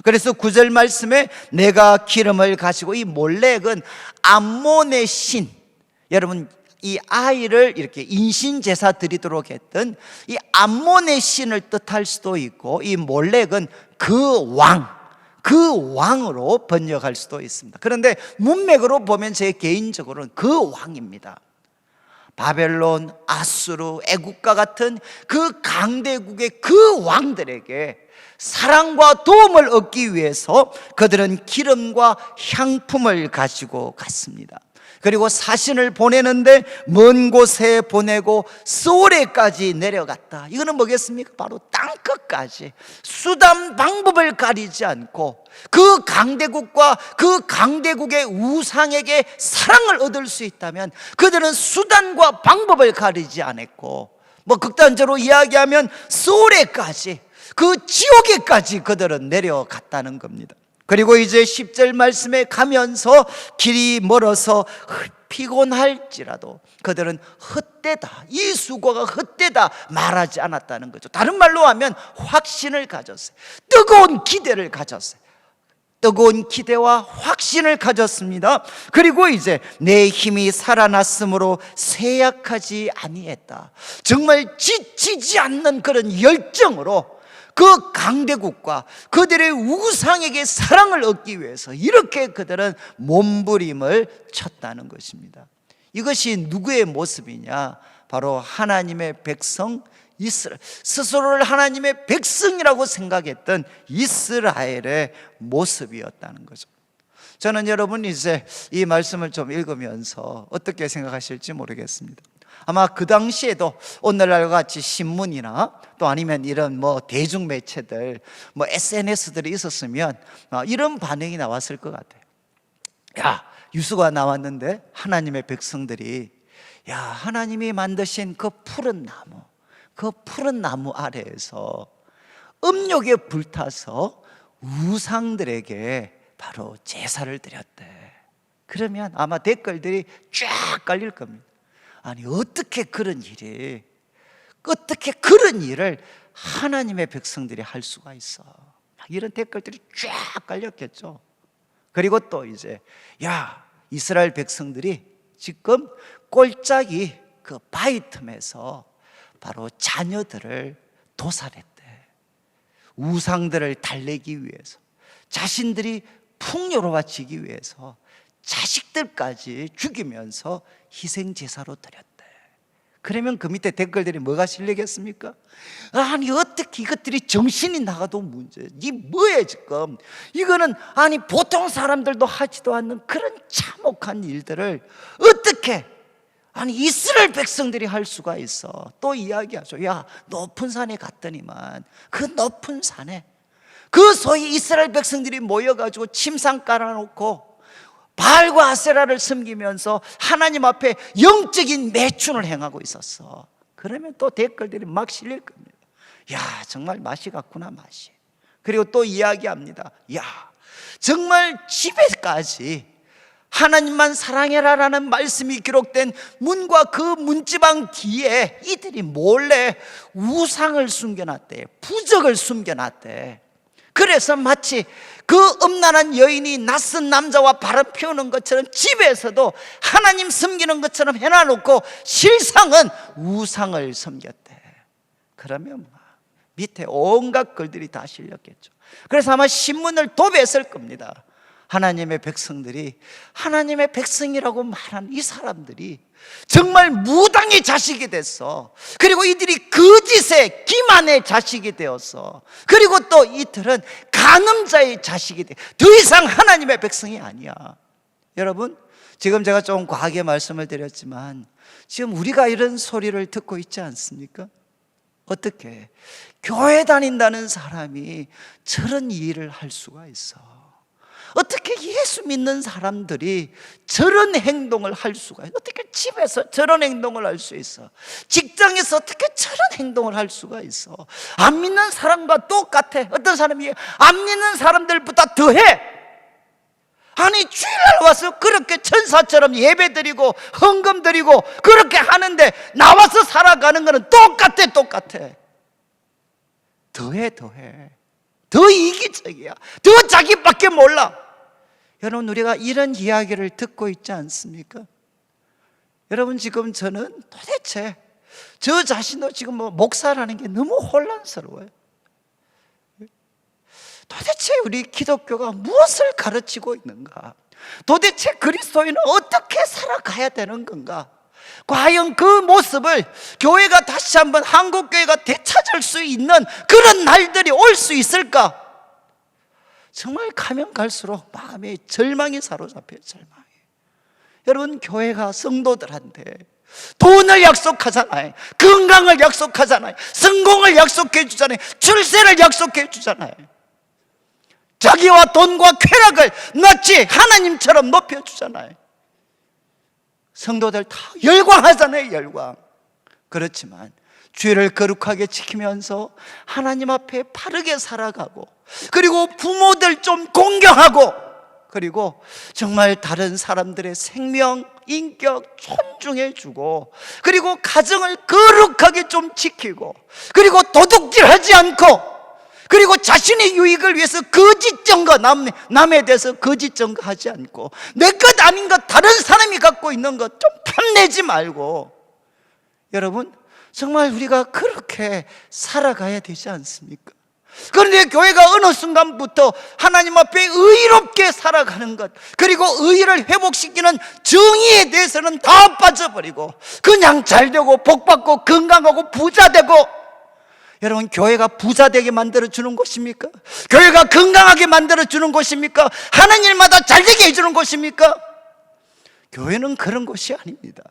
그래서 9절 말씀에 내가 기름을 가지고, 이 몰렉은 암몬의 신, 여러분 이 아이를 이렇게 인신제사 드리도록 했던 이 암몬의 신을 뜻할 수도 있고, 이 몰렉은 그 왕으로 번역할 수도 있습니다. 그런데 문맥으로 보면 제 개인적으로는 그 왕입니다. 바벨론, 아수르, 애국과 같은 그 강대국의 그 왕들에게 사랑과 도움을 얻기 위해서 그들은 기름과 향품을 가지고 갔습니다. 그리고 사신을 보내는데 먼 곳에 보내고 소레까지 내려갔다. 이거는 뭐겠습니까? 바로 땅끝까지 수단 방법을 가리지 않고 그 강대국과 그 강대국의 우상에게 사랑을 얻을 수 있다면 그들은 수단과 방법을 가리지 않았고, 뭐 극단적으로 이야기하면 소레까지, 그 지옥에까지 그들은 내려갔다는 겁니다. 그리고 이제 10절 말씀에 가면서 길이 멀어서 피곤할지라도 그들은 헛되다, 이 수고가 헛되다 말하지 않았다는 거죠. 다른 말로 하면 확신을 가졌어요. 뜨거운 기대를 가졌어요. 뜨거운 기대와 확신을 가졌습니다. 그리고 이제 내 힘이 살아났으므로 쇠약하지 아니했다. 정말 지치지 않는 그런 열정으로 그 강대국과 그들의 우상에게 사랑을 얻기 위해서 이렇게 그들은 몸부림을 쳤다는 것입니다. 이것이 누구의 모습이냐? 바로 하나님의 백성 이스라엘, 스스로를 하나님의 백성이라고 생각했던 이스라엘의 모습이었다는 거죠. 저는 여러분 이제 이 말씀을 좀 읽으면서 어떻게 생각하실지 모르겠습니다. 아마 그 당시에도 오늘날과 같이 신문이나 또 아니면 이런 뭐 대중매체들, 뭐 SNS들이 있었으면 이런 반응이 나왔을 것 같아요. 야, 유수가 나왔는데 하나님의 백성들이, 야, 하나님이 만드신 그 푸른 나무 아래에서 음욕에 불타서 우상들에게 바로 제사를 드렸대. 그러면 아마 댓글들이 쫙 깔릴 겁니다. 아니 어떻게 그런 일을 하나님의 백성들이 할 수가 있어? 이런 댓글들이 쫙 깔렸겠죠. 그리고 또 이제, 야, 이스라엘 백성들이 지금 꼴짝이 그 바위 틈에서 바로 자녀들을 도살했대. 우상들을 달래기 위해서, 자신들이 풍요로워지기 위해서 자식들까지 죽이면서 희생제사로 드렸대. 그러면 그 밑에 댓글들이 뭐가 실리겠습니까? 아니 어떻게 이것들이 정신이 나가도 문제, 이 뭐야 지금, 이거는 아니 보통 사람들도 하지도 않는 그런 참혹한 일들을 어떻게 아니 이스라엘 백성들이 할 수가 있어. 또 이야기하죠. 야, 높은 산에 갔더니만 그 높은 산에 그 소위 이스라엘 백성들이 모여가지고 침상 깔아놓고 바알과 아세라를 섬기면서 하나님 앞에 영적인 매춘을 행하고 있었어. 그러면 또 댓글들이 막 실릴 겁니다. 야, 정말 맛이 같구나, 맛이. 그리고 또 이야기합니다. 야, 정말 집에까지 하나님만 사랑해라라는 말씀이 기록된 문과 그 문지방 뒤에 이들이 몰래 우상을 숨겨놨대. 부적을 숨겨놨대. 그래서 마치 그 음란한 여인이 낯선 남자와 바람 피우는 것처럼 집에서도 하나님 섬기는 것처럼 해놔놓고 실상은 우상을 섬겼대. 그러면 밑에 온갖 글들이 다 실렸겠죠. 그래서 아마 신문을 도배했을 겁니다. 하나님의 백성들이, 하나님의 백성이라고 말한 이 사람들이 정말 무당의 자식이 됐어. 그리고 이들이 거짓의 기만의 자식이 되었어. 그리고 또 이들은 간음자의 자식이 돼. 더 이상 하나님의 백성이 아니야. 여러분, 지금 제가 좀 과하게 말씀을 드렸지만 지금 우리가 이런 소리를 듣고 있지 않습니까? 어떻게 교회 다닌다는 사람이 저런 일을 할 수가 있어? 어떻게 예수 믿는 사람들이 저런 행동을 할 수가 있어? 어떻게 집에서 저런 행동을 할 수 있어? 직장에서 어떻게 저런 행동을 할 수가 있어? 안 믿는 사람과 똑같아. 어떤 사람이 안 믿는 사람들보다 더해. 아니 주일날 와서 그렇게 천사처럼 예배드리고 헌금드리고 그렇게 하는데 나와서 살아가는 거는 똑같아. 더해 더 이기적이야. 더 자기밖에 몰라. 여러분, 우리가 이런 이야기를 듣고 있지 않습니까? 여러분, 지금 저는 도대체 저 자신도 지금 목사라는 게 너무 혼란스러워요. 도대체 우리 기독교가 무엇을 가르치고 있는가? 도대체 그리스도인은 어떻게 살아가야 되는 건가? 과연 그 모습을 교회가 다시 한번 한국교회가 되찾을 수 있는 그런 날들이 올 수 있을까? 정말 가면 갈수록 마음에 절망이 사로잡혀요. 절망이. 여러분, 교회가 성도들한테 돈을 약속하잖아요. 건강을 약속하잖아요. 성공을 약속해 주잖아요. 출세를 약속해 주잖아요. 자기와 돈과 쾌락을 마치 하나님처럼 높여주잖아요. 성도들 다 열광하잖아요. 열광. 그렇지만 주의를 거룩하게 지키면서 하나님 앞에 바르게 살아가고, 그리고 부모들 좀 공경하고, 그리고 정말 다른 사람들의 생명, 인격 존중해주고, 그리고 가정을 거룩하게 좀 지키고, 그리고 도둑질하지 않고, 그리고 자신의 유익을 위해서 거짓 증거, 남에 대해서 거짓 증거하지 않고, 내 것 아닌 것 다른 사람이 갖고 있는 것 좀 탐내지 말고, 여러분, 정말 우리가 그렇게 살아가야 되지 않습니까? 그런데 교회가 어느 순간부터 하나님 앞에 의롭게 살아가는 것, 그리고 의를 회복시키는 정의에 대해서는 다 빠져버리고 그냥 잘되고 복받고 건강하고 부자되고, 여러분, 교회가 부자되게 만들어주는 곳입니까? 교회가 건강하게 만들어주는 곳입니까? 하는 일마다 잘되게 해주는 곳입니까? 교회는 그런 곳이 아닙니다.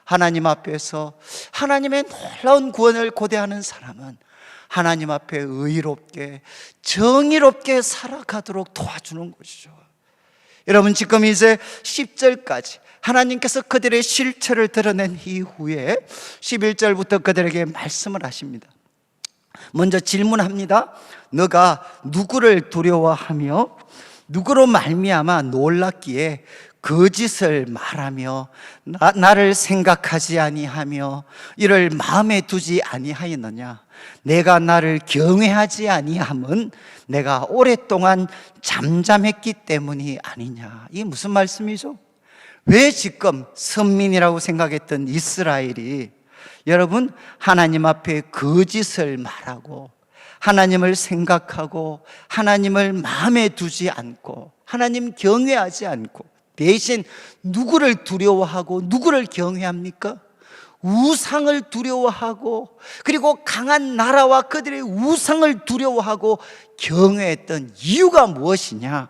하나님 앞에서 하나님의 놀라운 구원을 고대하는 사람은 하나님 앞에 의롭게 정의롭게 살아가도록 도와주는 것이죠. 여러분, 지금 이제 10절까지 하나님께서 그들의 실체를 드러낸 이후에 11절부터 그들에게 말씀을 하십니다. 먼저 질문합니다. 너가 누구를 두려워하며 누구로 말미암아 놀랐기에 거짓을 말하며 나를 생각하지 아니하며 이를 마음에 두지 아니하였느냐? 내가 나를 경외하지 아니함은 내가 오랫동안 잠잠했기 때문이 아니냐? 이게 무슨 말씀이죠? 왜 지금 선민이라고 생각했던 이스라엘이, 여러분, 하나님 앞에 거짓을 말하고 하나님을 생각하고 하나님을 마음에 두지 않고 하나님 경외하지 않고 대신 누구를 두려워하고 누구를 경외합니까? 우상을 두려워하고, 그리고 강한 나라와 그들의 우상을 두려워하고 경외했던 이유가 무엇이냐?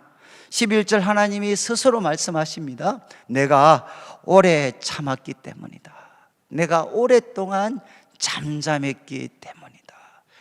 11절 하나님이 스스로 말씀하십니다. 내가 오래 참았기 때문이다. 내가 오랫동안 잠잠했기 때문이다.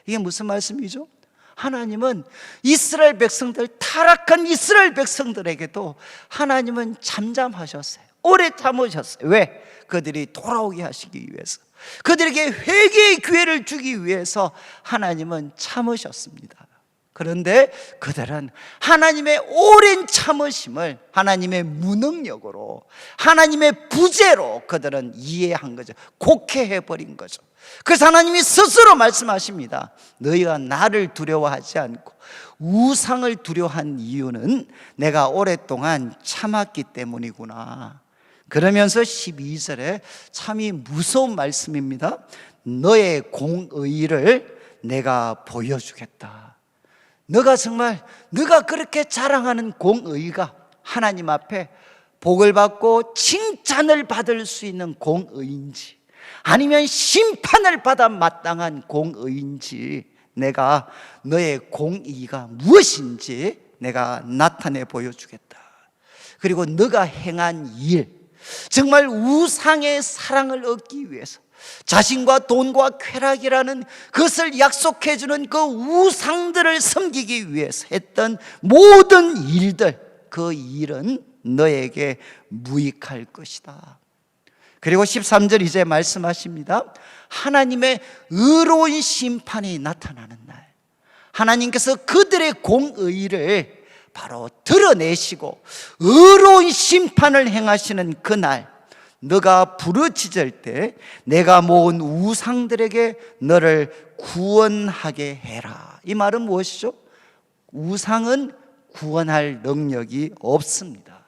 이게 무슨 말씀이죠? 하나님은 이스라엘 백성들, 타락한 이스라엘 백성들에게도 하나님은 잠잠하셨어요. 오래 참으셨어요. 왜? 그들이 돌아오게 하시기 위해서, 그들에게 회개의 기회를 주기 위해서 하나님은 참으셨습니다. 그런데 그들은 하나님의 오랜 참으심을 하나님의 무능력으로, 하나님의 부재로 그들은 이해한 거죠. 곡해해버린 거죠. 그래서 하나님이 스스로 말씀하십니다. 너희가 나를 두려워하지 않고 우상을 두려워한 이유는 내가 오랫동안 참았기 때문이구나. 그러면서 12절에 참이 무서운 말씀입니다. 너의 공의를 내가 보여주겠다. 너가 정말, 너가 그렇게 자랑하는 공의가 하나님 앞에 복을 받고 칭찬을 받을 수 있는 공의인지, 아니면 심판을 받아 마땅한 공의인지, 내가 너의 공의가 무엇인지 내가 나타내 보여주겠다. 그리고 너가 행한 일, 정말 우상의 사랑을 얻기 위해서, 자신과 돈과 쾌락이라는 그것을 약속해주는 그 우상들을 섬기기 위해서 했던 모든 일들, 그 일은 너에게 무익할 것이다. 그리고 13절 이제 말씀하십니다. 하나님의 의로운 심판이 나타나는 날, 하나님께서 그들의 공의를 바로 드러내시고 의로운 심판을 행하시는 그날, 너가 부르짖을 때 내가 모은 우상들에게 너를 구원하게 해라. 이 말은 무엇이죠? 우상은 구원할 능력이 없습니다.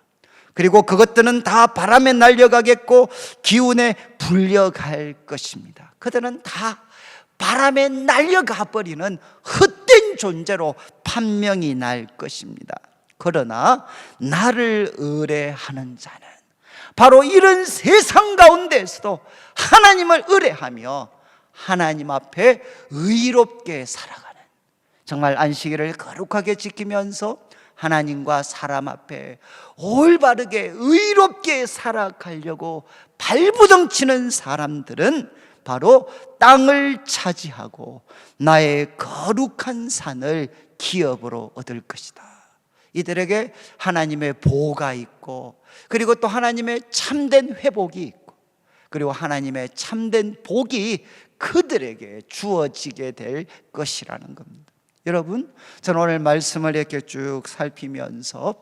그리고 그것들은 다 바람에 날려가겠고 기운에 불려갈 것입니다. 그들은 다 바람에 날려가 버리는 헛된 존재로 판명이 날 것입니다. 그러나 나를 의뢰하는 자는 바로 이런 세상 가운데에서도 하나님을 의뢰하며 하나님 앞에 의롭게 살아가는, 정말 안식일을 거룩하게 지키면서 하나님과 사람 앞에 올바르게 의롭게 살아가려고 발부둥치는 사람들은 바로 땅을 차지하고 나의 거룩한 산을 기업으로 얻을 것이다. 이들에게 하나님의 보호가 있고, 그리고 또 하나님의 참된 회복이 있고, 그리고 하나님의 참된 복이 그들에게 주어지게 될 것이라는 겁니다. 여러분, 저는 오늘 말씀을 이렇게 쭉 살피면서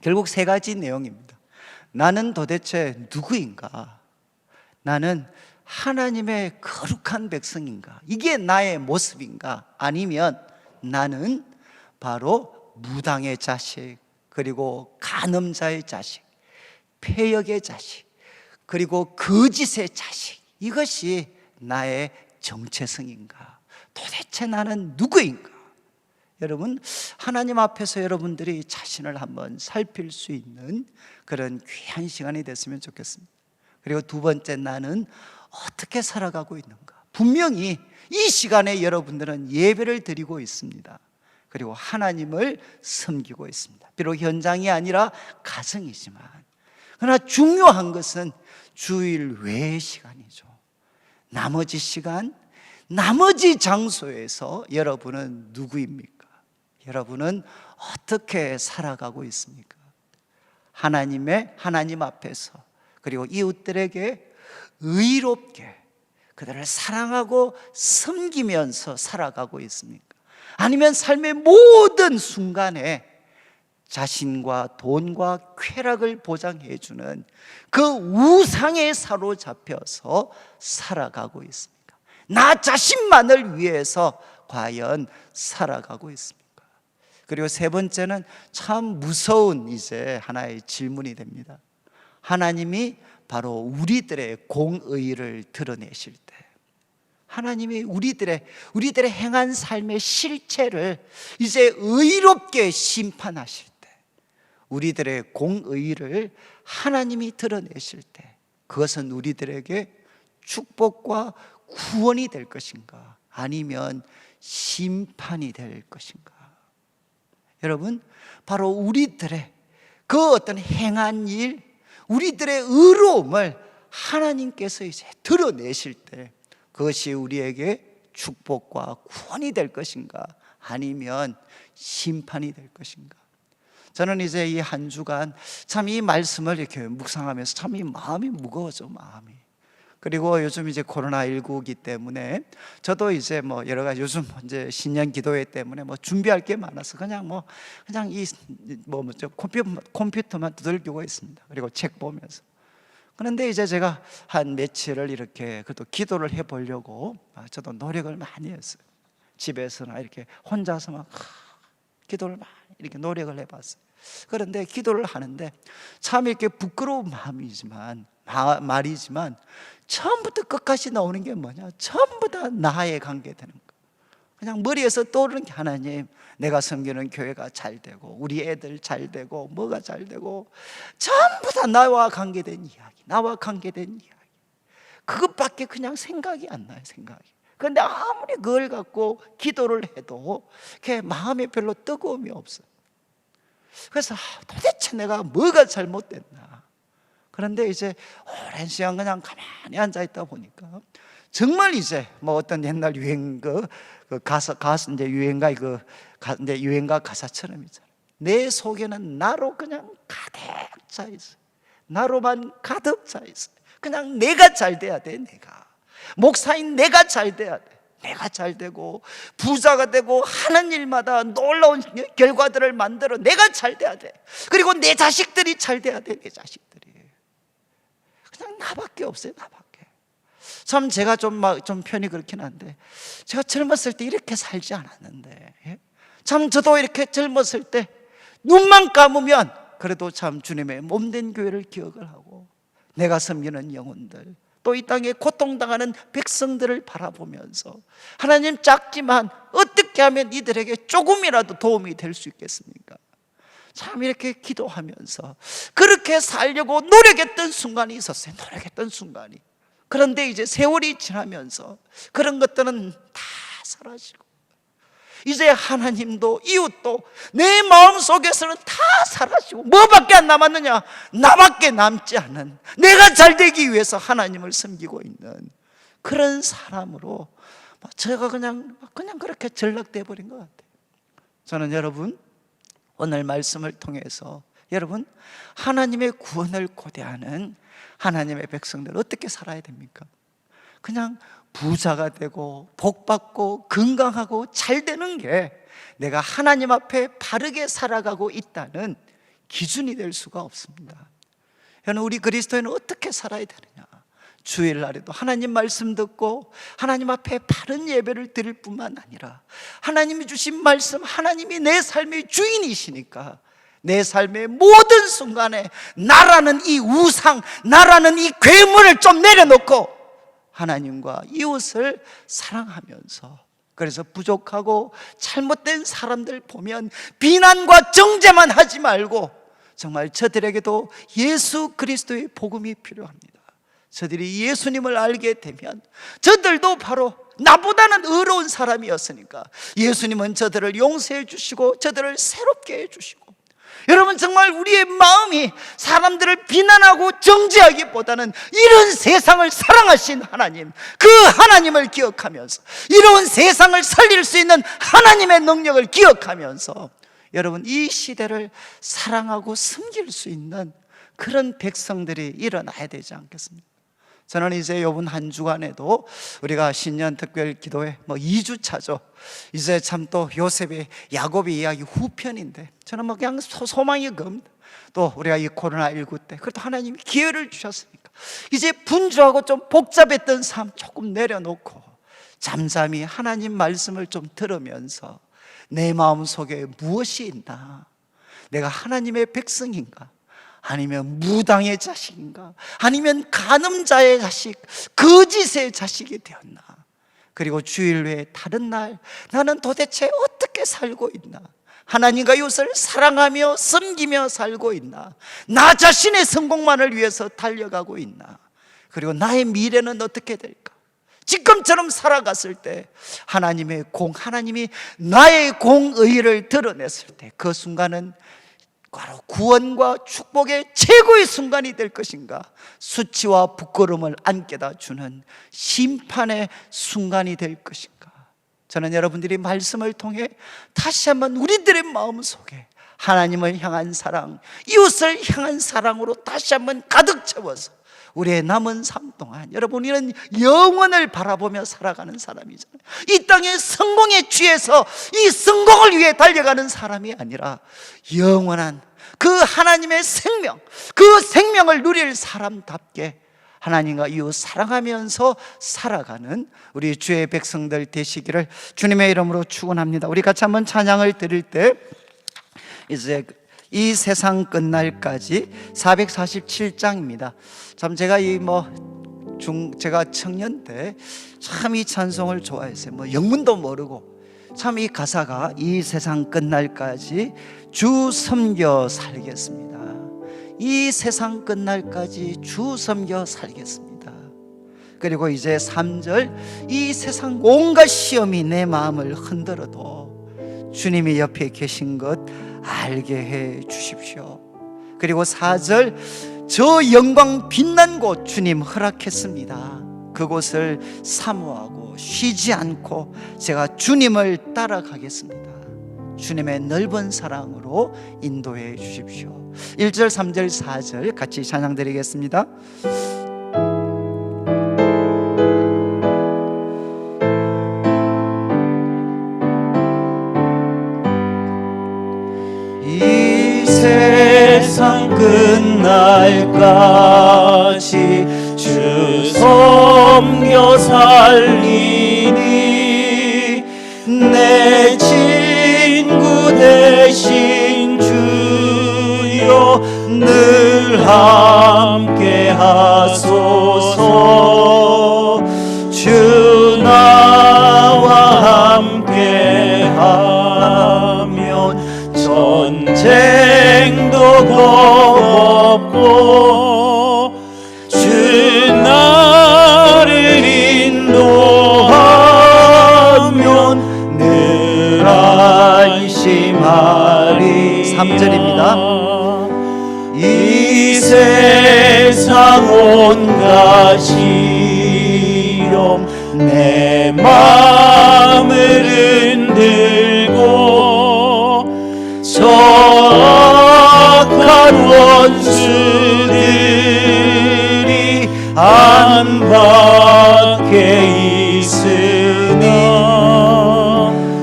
결국 세 가지 내용입니다. 나는 도대체 누구인가? 나는 하나님의 거룩한 백성인가? 이게 나의 모습인가? 아니면 나는 바로 무당의 자식, 그리고 간음자의 자식, 폐역의 자식, 그리고 거짓의 자식, 이것이 나의 정체성인가? 도대체 나는 누구인가? 여러분, 하나님 앞에서 여러분들이 자신을 한번 살필 수 있는 그런 귀한 시간이 됐으면 좋겠습니다. 그리고 두 번째, 나는 어떻게 살아가고 있는가? 분명히 이 시간에 여러분들은 예배를 드리고 있습니다. 그리고 하나님을 섬기고 있습니다. 비록 현장이 아니라 가정이지만, 그러나 중요한 것은 주일 외의 시간이죠. 나머지 시간, 나머지 장소에서 여러분은 누구입니까? 여러분은 어떻게 살아가고 있습니까? 하나님 앞에서, 그리고 이웃들에게 의롭게 그들을 사랑하고 섬기면서 살아가고 있습니까? 아니면 삶의 모든 순간에 자신과 돈과 쾌락을 보장해 주는 그 우상에 사로잡혀서 살아가고 있습니까? 나 자신만을 위해서 과연 살아가고 있습니까? 그리고 세 번째는 참 무서운 이제 하나의 질문이 됩니다. 하나님이 바로 우리들의 공의를 드러내실 때, 하나님이 우리들의 행한 삶의 실체를 이제 의롭게 심판하실 때, 우리들의 공의를 하나님이 드러내실 때, 그것은 우리들에게 축복과 구원이 될 것인가? 아니면 심판이 될 것인가? 여러분, 바로 우리들의 그 어떤 행한 일, 우리들의 의로움을 하나님께서 이제 드러내실 때 그것이 우리에게 축복과 구원이 될 것인가? 아니면 심판이 될 것인가? 저는 이제 이 한 주간 참 이 말씀을 이렇게 묵상하면서 참 이 마음이 무거워져, 마음이. 그리고 요즘 이제 코로나19기 때문에 저도 이제 뭐 여러 가지 요즘 이제 신년 기도회 때문에 뭐 준비할 게 많아서 그냥 이 컴퓨터만 두들기고 있습니다. 그리고 책 보면서. 그런데 이제 제가 한 며칠을 이렇게 그래도 기도를 해보려고 저도 노력을 많이 했어요. 집에서나 이렇게 혼자서 막 기도를 많이 이렇게 노력을 해봤어요. 그런데 기도를 하는데 참 이렇게 부끄러운 말이지만 처음부터 끝까지 나오는 게 뭐냐? 전부 다 나에 관계되는 거. 그냥 머리에서 떠오르는 게 하나님, 내가 섬기는 교회가 잘 되고 우리 애들 잘 되고 뭐가 잘 되고 전부 다 나와 관계된 이야기, 나와 관계된 이야기. 그것밖에 그냥 생각이 안 나요, 생각이. 그런데 아무리 그걸 갖고 기도를 해도 그게 마음에 별로 뜨거움이 없어요. 그래서 도대체 내가 뭐가 잘못됐나? 그런데 이제 오랜 시간 그냥 가만히 앉아 있다 보니까 정말 이제 뭐 어떤 옛날 유행 가사 이제 유행가 가사처럼 있잖아요. 내 속에는 나로 그냥 가득 차 있어. 나로만 가득 차 있어. 그냥 내가 잘 돼야 돼, 내가. 목사인 내가 잘 돼야 돼. 내가 잘 되고 부자가 되고 하는 일마다 놀라운 결과들을 만들어 내가 잘 돼야 돼. 그리고 내 자식들이 잘 돼야 돼. 내 자식들이 그냥 나밖에 없어요. 나밖에. 참 제가 좀 편이 그렇긴 한데, 제가 젊었을 때 이렇게 살지 않았는데, 참 저도 이렇게 젊었을 때 눈만 감으면 그래도 참 주님의 몸된 교회를 기억을 하고 내가 섬기는 영혼들, 또 이 땅에 고통당하는 백성들을 바라보면서 하나님, 작지만 어떻게 하면 이들에게 조금이라도 도움이 될 수 있겠습니까? 참 이렇게 기도하면서 그렇게 살려고 노력했던 순간이 있었어요. 노력했던 순간이. 그런데 이제 세월이 지나면서 그런 것들은 다 사라지고, 이제 하나님도 이웃도 내 마음속에서는 다 사라지고 뭐밖에 안 남았느냐? 나밖에 남지 않은, 내가 잘 되기 위해서 하나님을 섬기고 있는 그런 사람으로 제가 그냥 그렇게 전락돼 버린 것 같아요. 저는 여러분, 오늘 말씀을 통해서 여러분, 하나님의 구원을 고대하는 하나님의 백성들 어떻게 살아야 됩니까? 그냥 부자가 되고 복받고 건강하고 잘 되는 게 내가 하나님 앞에 바르게 살아가고 있다는 기준이 될 수가 없습니다. 여러분, 우리 그리스도인은 어떻게 살아야 되느냐? 주일날에도 하나님 말씀 듣고 하나님 앞에 바른 예배를 드릴 뿐만 아니라 하나님이 주신 말씀, 하나님이 내 삶의 주인이시니까 내 삶의 모든 순간에 나라는 이 우상, 나라는 이 괴물을 좀 내려놓고 하나님과 이웃을 사랑하면서, 그래서 부족하고 잘못된 사람들 보면 비난과 정죄만 하지 말고 정말 저들에게도 예수 그리스도의 복음이 필요합니다. 저들이 예수님을 알게 되면 저들도 바로 나보다는 의로운 사람이었으니까 예수님은 저들을 용서해 주시고 저들을 새롭게 해주시고, 여러분, 정말 우리의 마음이 사람들을 비난하고 정죄하기보다는 이런 세상을 사랑하신 하나님, 그 하나님을 기억하면서 이런 세상을 살릴 수 있는 하나님의 능력을 기억하면서 여러분, 이 시대를 사랑하고 섬길 수 있는 그런 백성들이 일어나야 되지 않겠습니까? 저는 이제 이번 한 주간에도 우리가 신년 특별 기도회 2주차죠. 이제 참 또 요셉의 야곱의 이야기 후편인데 저는 그냥 소망이 겁니다. 또 우리가 이 코로나19 때 그래도 하나님이 기회를 주셨으니까 이제 분주하고 좀 복잡했던 삶 조금 내려놓고 잠잠히 하나님 말씀을 좀 들으면서 내 마음속에 무엇이 있나? 내가 하나님의 백성인가? 아니면 무당의 자식인가? 아니면 간음자의 자식, 거짓의 자식이 되었나? 그리고 주일 외에 다른 날 나는 도대체 어떻게 살고 있나? 하나님과 이웃을 사랑하며 섬기며 살고 있나? 나 자신의 성공만을 위해서 달려가고 있나? 그리고 나의 미래는 어떻게 될까? 지금처럼 살아갔을 때 하나님의 하나님이 나의 공의를 드러냈을 때 그 순간은 바로 구원과 축복의 최고의 순간이 될 것인가? 수치와 부끄러움을 안겨다 주는 심판의 순간이 될 것인가? 저는 여러분들이 말씀을 통해 다시 한번 우리들의 마음속에 하나님을 향한 사랑, 이웃을 향한 사랑으로 다시 한번 가득 채워서 우리의 남은 삶 동안, 여러분, 우리는 영원을 바라보며 살아가는 사람이잖아요. 이 땅의 성공에 취해서 이 성공을 위해 달려가는 사람이 아니라 영원한 그 하나님의 생명, 그 생명을 누릴 사람답게 하나님과 이웃 사랑하면서 살아가는 우리 주의 백성들 되시기를 주님의 이름으로 축원합니다. 우리 같이 한번 찬양을 드릴 때 이제 이 세상 끝날까지 447장입니다. 참 제가 제가 청년 때 참 이 찬송을 좋아했어요. 영문도 모르고 참 이 가사가 이 세상 끝날까지 주 섬겨 살겠습니다. 이 세상 끝날까지 주 섬겨 살겠습니다. 그리고 이제 3절, 이 세상 온갖 시험이 내 마음을 흔들어도 주님이 옆에 계신 것 알게 해 주십시오. 그리고 4절, 저 영광 빛난 곳 주님 허락했습니다. 그곳을 사모하고 쉬지 않고 제가 주님을 따라가겠습니다. 주님의 넓은 사랑으로 인도해 주십시오. 1절, 3절, 4절 같이 찬양 드리겠습니다. 날까지 주 섬겨 살리니 내 친구 되신 주여 늘 함께 하소서. 주 나와 함께 하면 전쟁도 겁없고 주 나를 인도하면 늘 안심하리. 3절입니다. 이 세상 온갖 시험 내 마음을 흔들고 악한 원수들이 안 밖에 있으나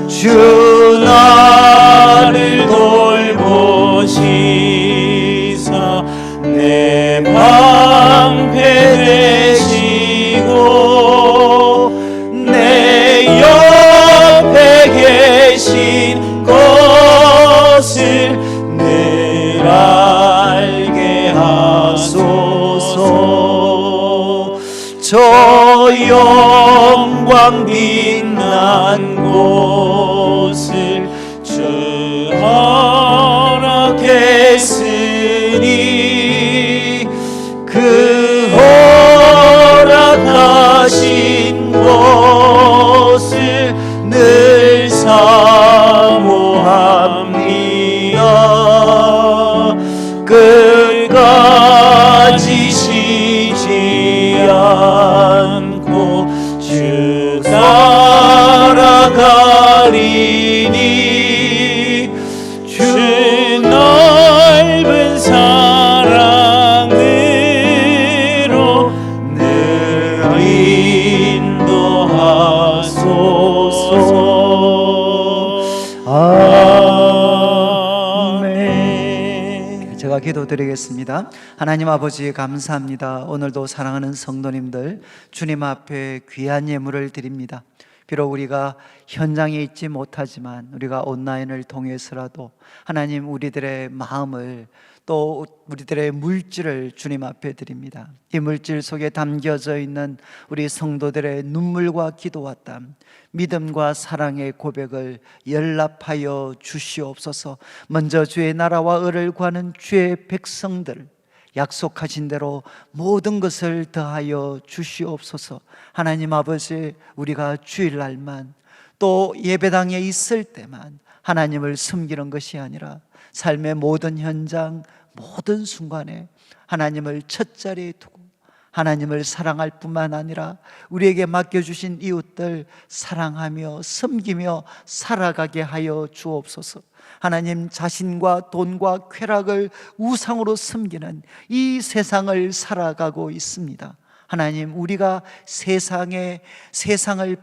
주 나를 돌보시사 내 방패 되시고 내 옆에 계신 것을 늘 알게 하소서. 저 영광 빛난 곳을 주 허락했으니 그 허락하신 것을 늘 사모합니다. 끝까지 쉬지 않고 주 따라가리니 주 넓은 사랑으로 늘 인도하소서. 아멘. 제가 기도드리겠습니다. 하나님 아버지 감사합니다. 오늘도 사랑하는 성도님들 주님 앞에 귀한 예물을 드립니다. 비록 우리가 현장에 있지 못하지만 우리가 온라인을 통해서라도 하나님 우리들의 마음을 또 우리들의 물질을 주님 앞에 드립니다. 이 물질 속에 담겨져 있는 우리 성도들의 눈물과 기도와 땀, 믿음과 사랑의 고백을 연락하여 주시옵소서. 먼저 주의 나라와 의를 구하는 주의 백성들 약속하신 대로 모든 것을 더하여 주시옵소서. 하나님 아버지, 우리가 주일날만 또 예배당에 있을 때만 하나님을 섬기는 것이 아니라 삶의 모든 현장, 모든 순간에 하나님을 첫 자리에 두고 하나님을 사랑할 뿐만 아니라 우리에게 맡겨주신 이웃들 사랑하며 섬기며 살아가게 하여 주옵소서. 하나님, 자신과 돈과 쾌락을 우상으로 섬기는 이 세상을 살아가고 있습니다. 하나님, 우리가 세상을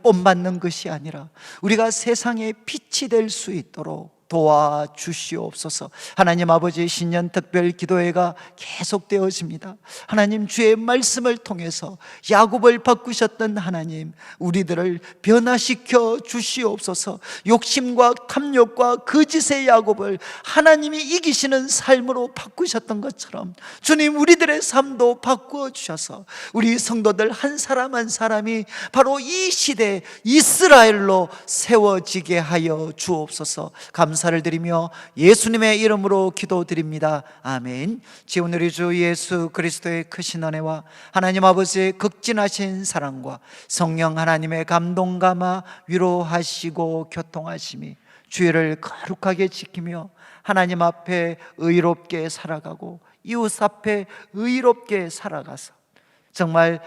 본받는 것이 아니라 우리가 세상의 빛이 될 수 있도록 도와주시옵소서. 하나님 아버지, 신년 특별 기도회가 계속되어집니다. 하나님, 주의 말씀을 통해서 야곱을 바꾸셨던 하나님, 우리들을 변화시켜 주시옵소서. 욕심과 탐욕과 거짓의 야곱을 하나님이 이기시는 삶으로 바꾸셨던 것처럼 주님, 우리들의 삶도 바꾸어 주셔서 우리 성도들 한 사람 한 사람이 바로 이 시대 이스라엘로 세워지게 하여 주옵소서. 감사를 드리며 예수님의 이름으로 기도드립니다. 아멘. 지금 우리 주 예수 그리스도의 크신 은혜와 하나님 아버지의 극진하신 사랑과 성령 하나님의 감동 감화 위로하시고 교통하심이 주의를 거룩하게 지키며 하나님 앞에 의롭게 살아가고 이웃 앞에 의롭게 살아가서 정말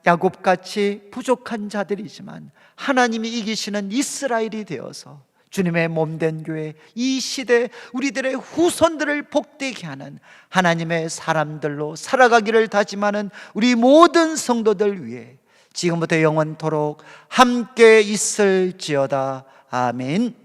야곱같이 부족한 자들이지만 하나님이 이기시는 이스라엘이 되어서 주님의 몸된 교회, 이 시대 우리들의 후손들을 복되게 하는 하나님의 사람들로 살아가기를 다짐하는 우리 모든 성도들 위해 지금부터 영원토록 함께 있을지어다. 아멘.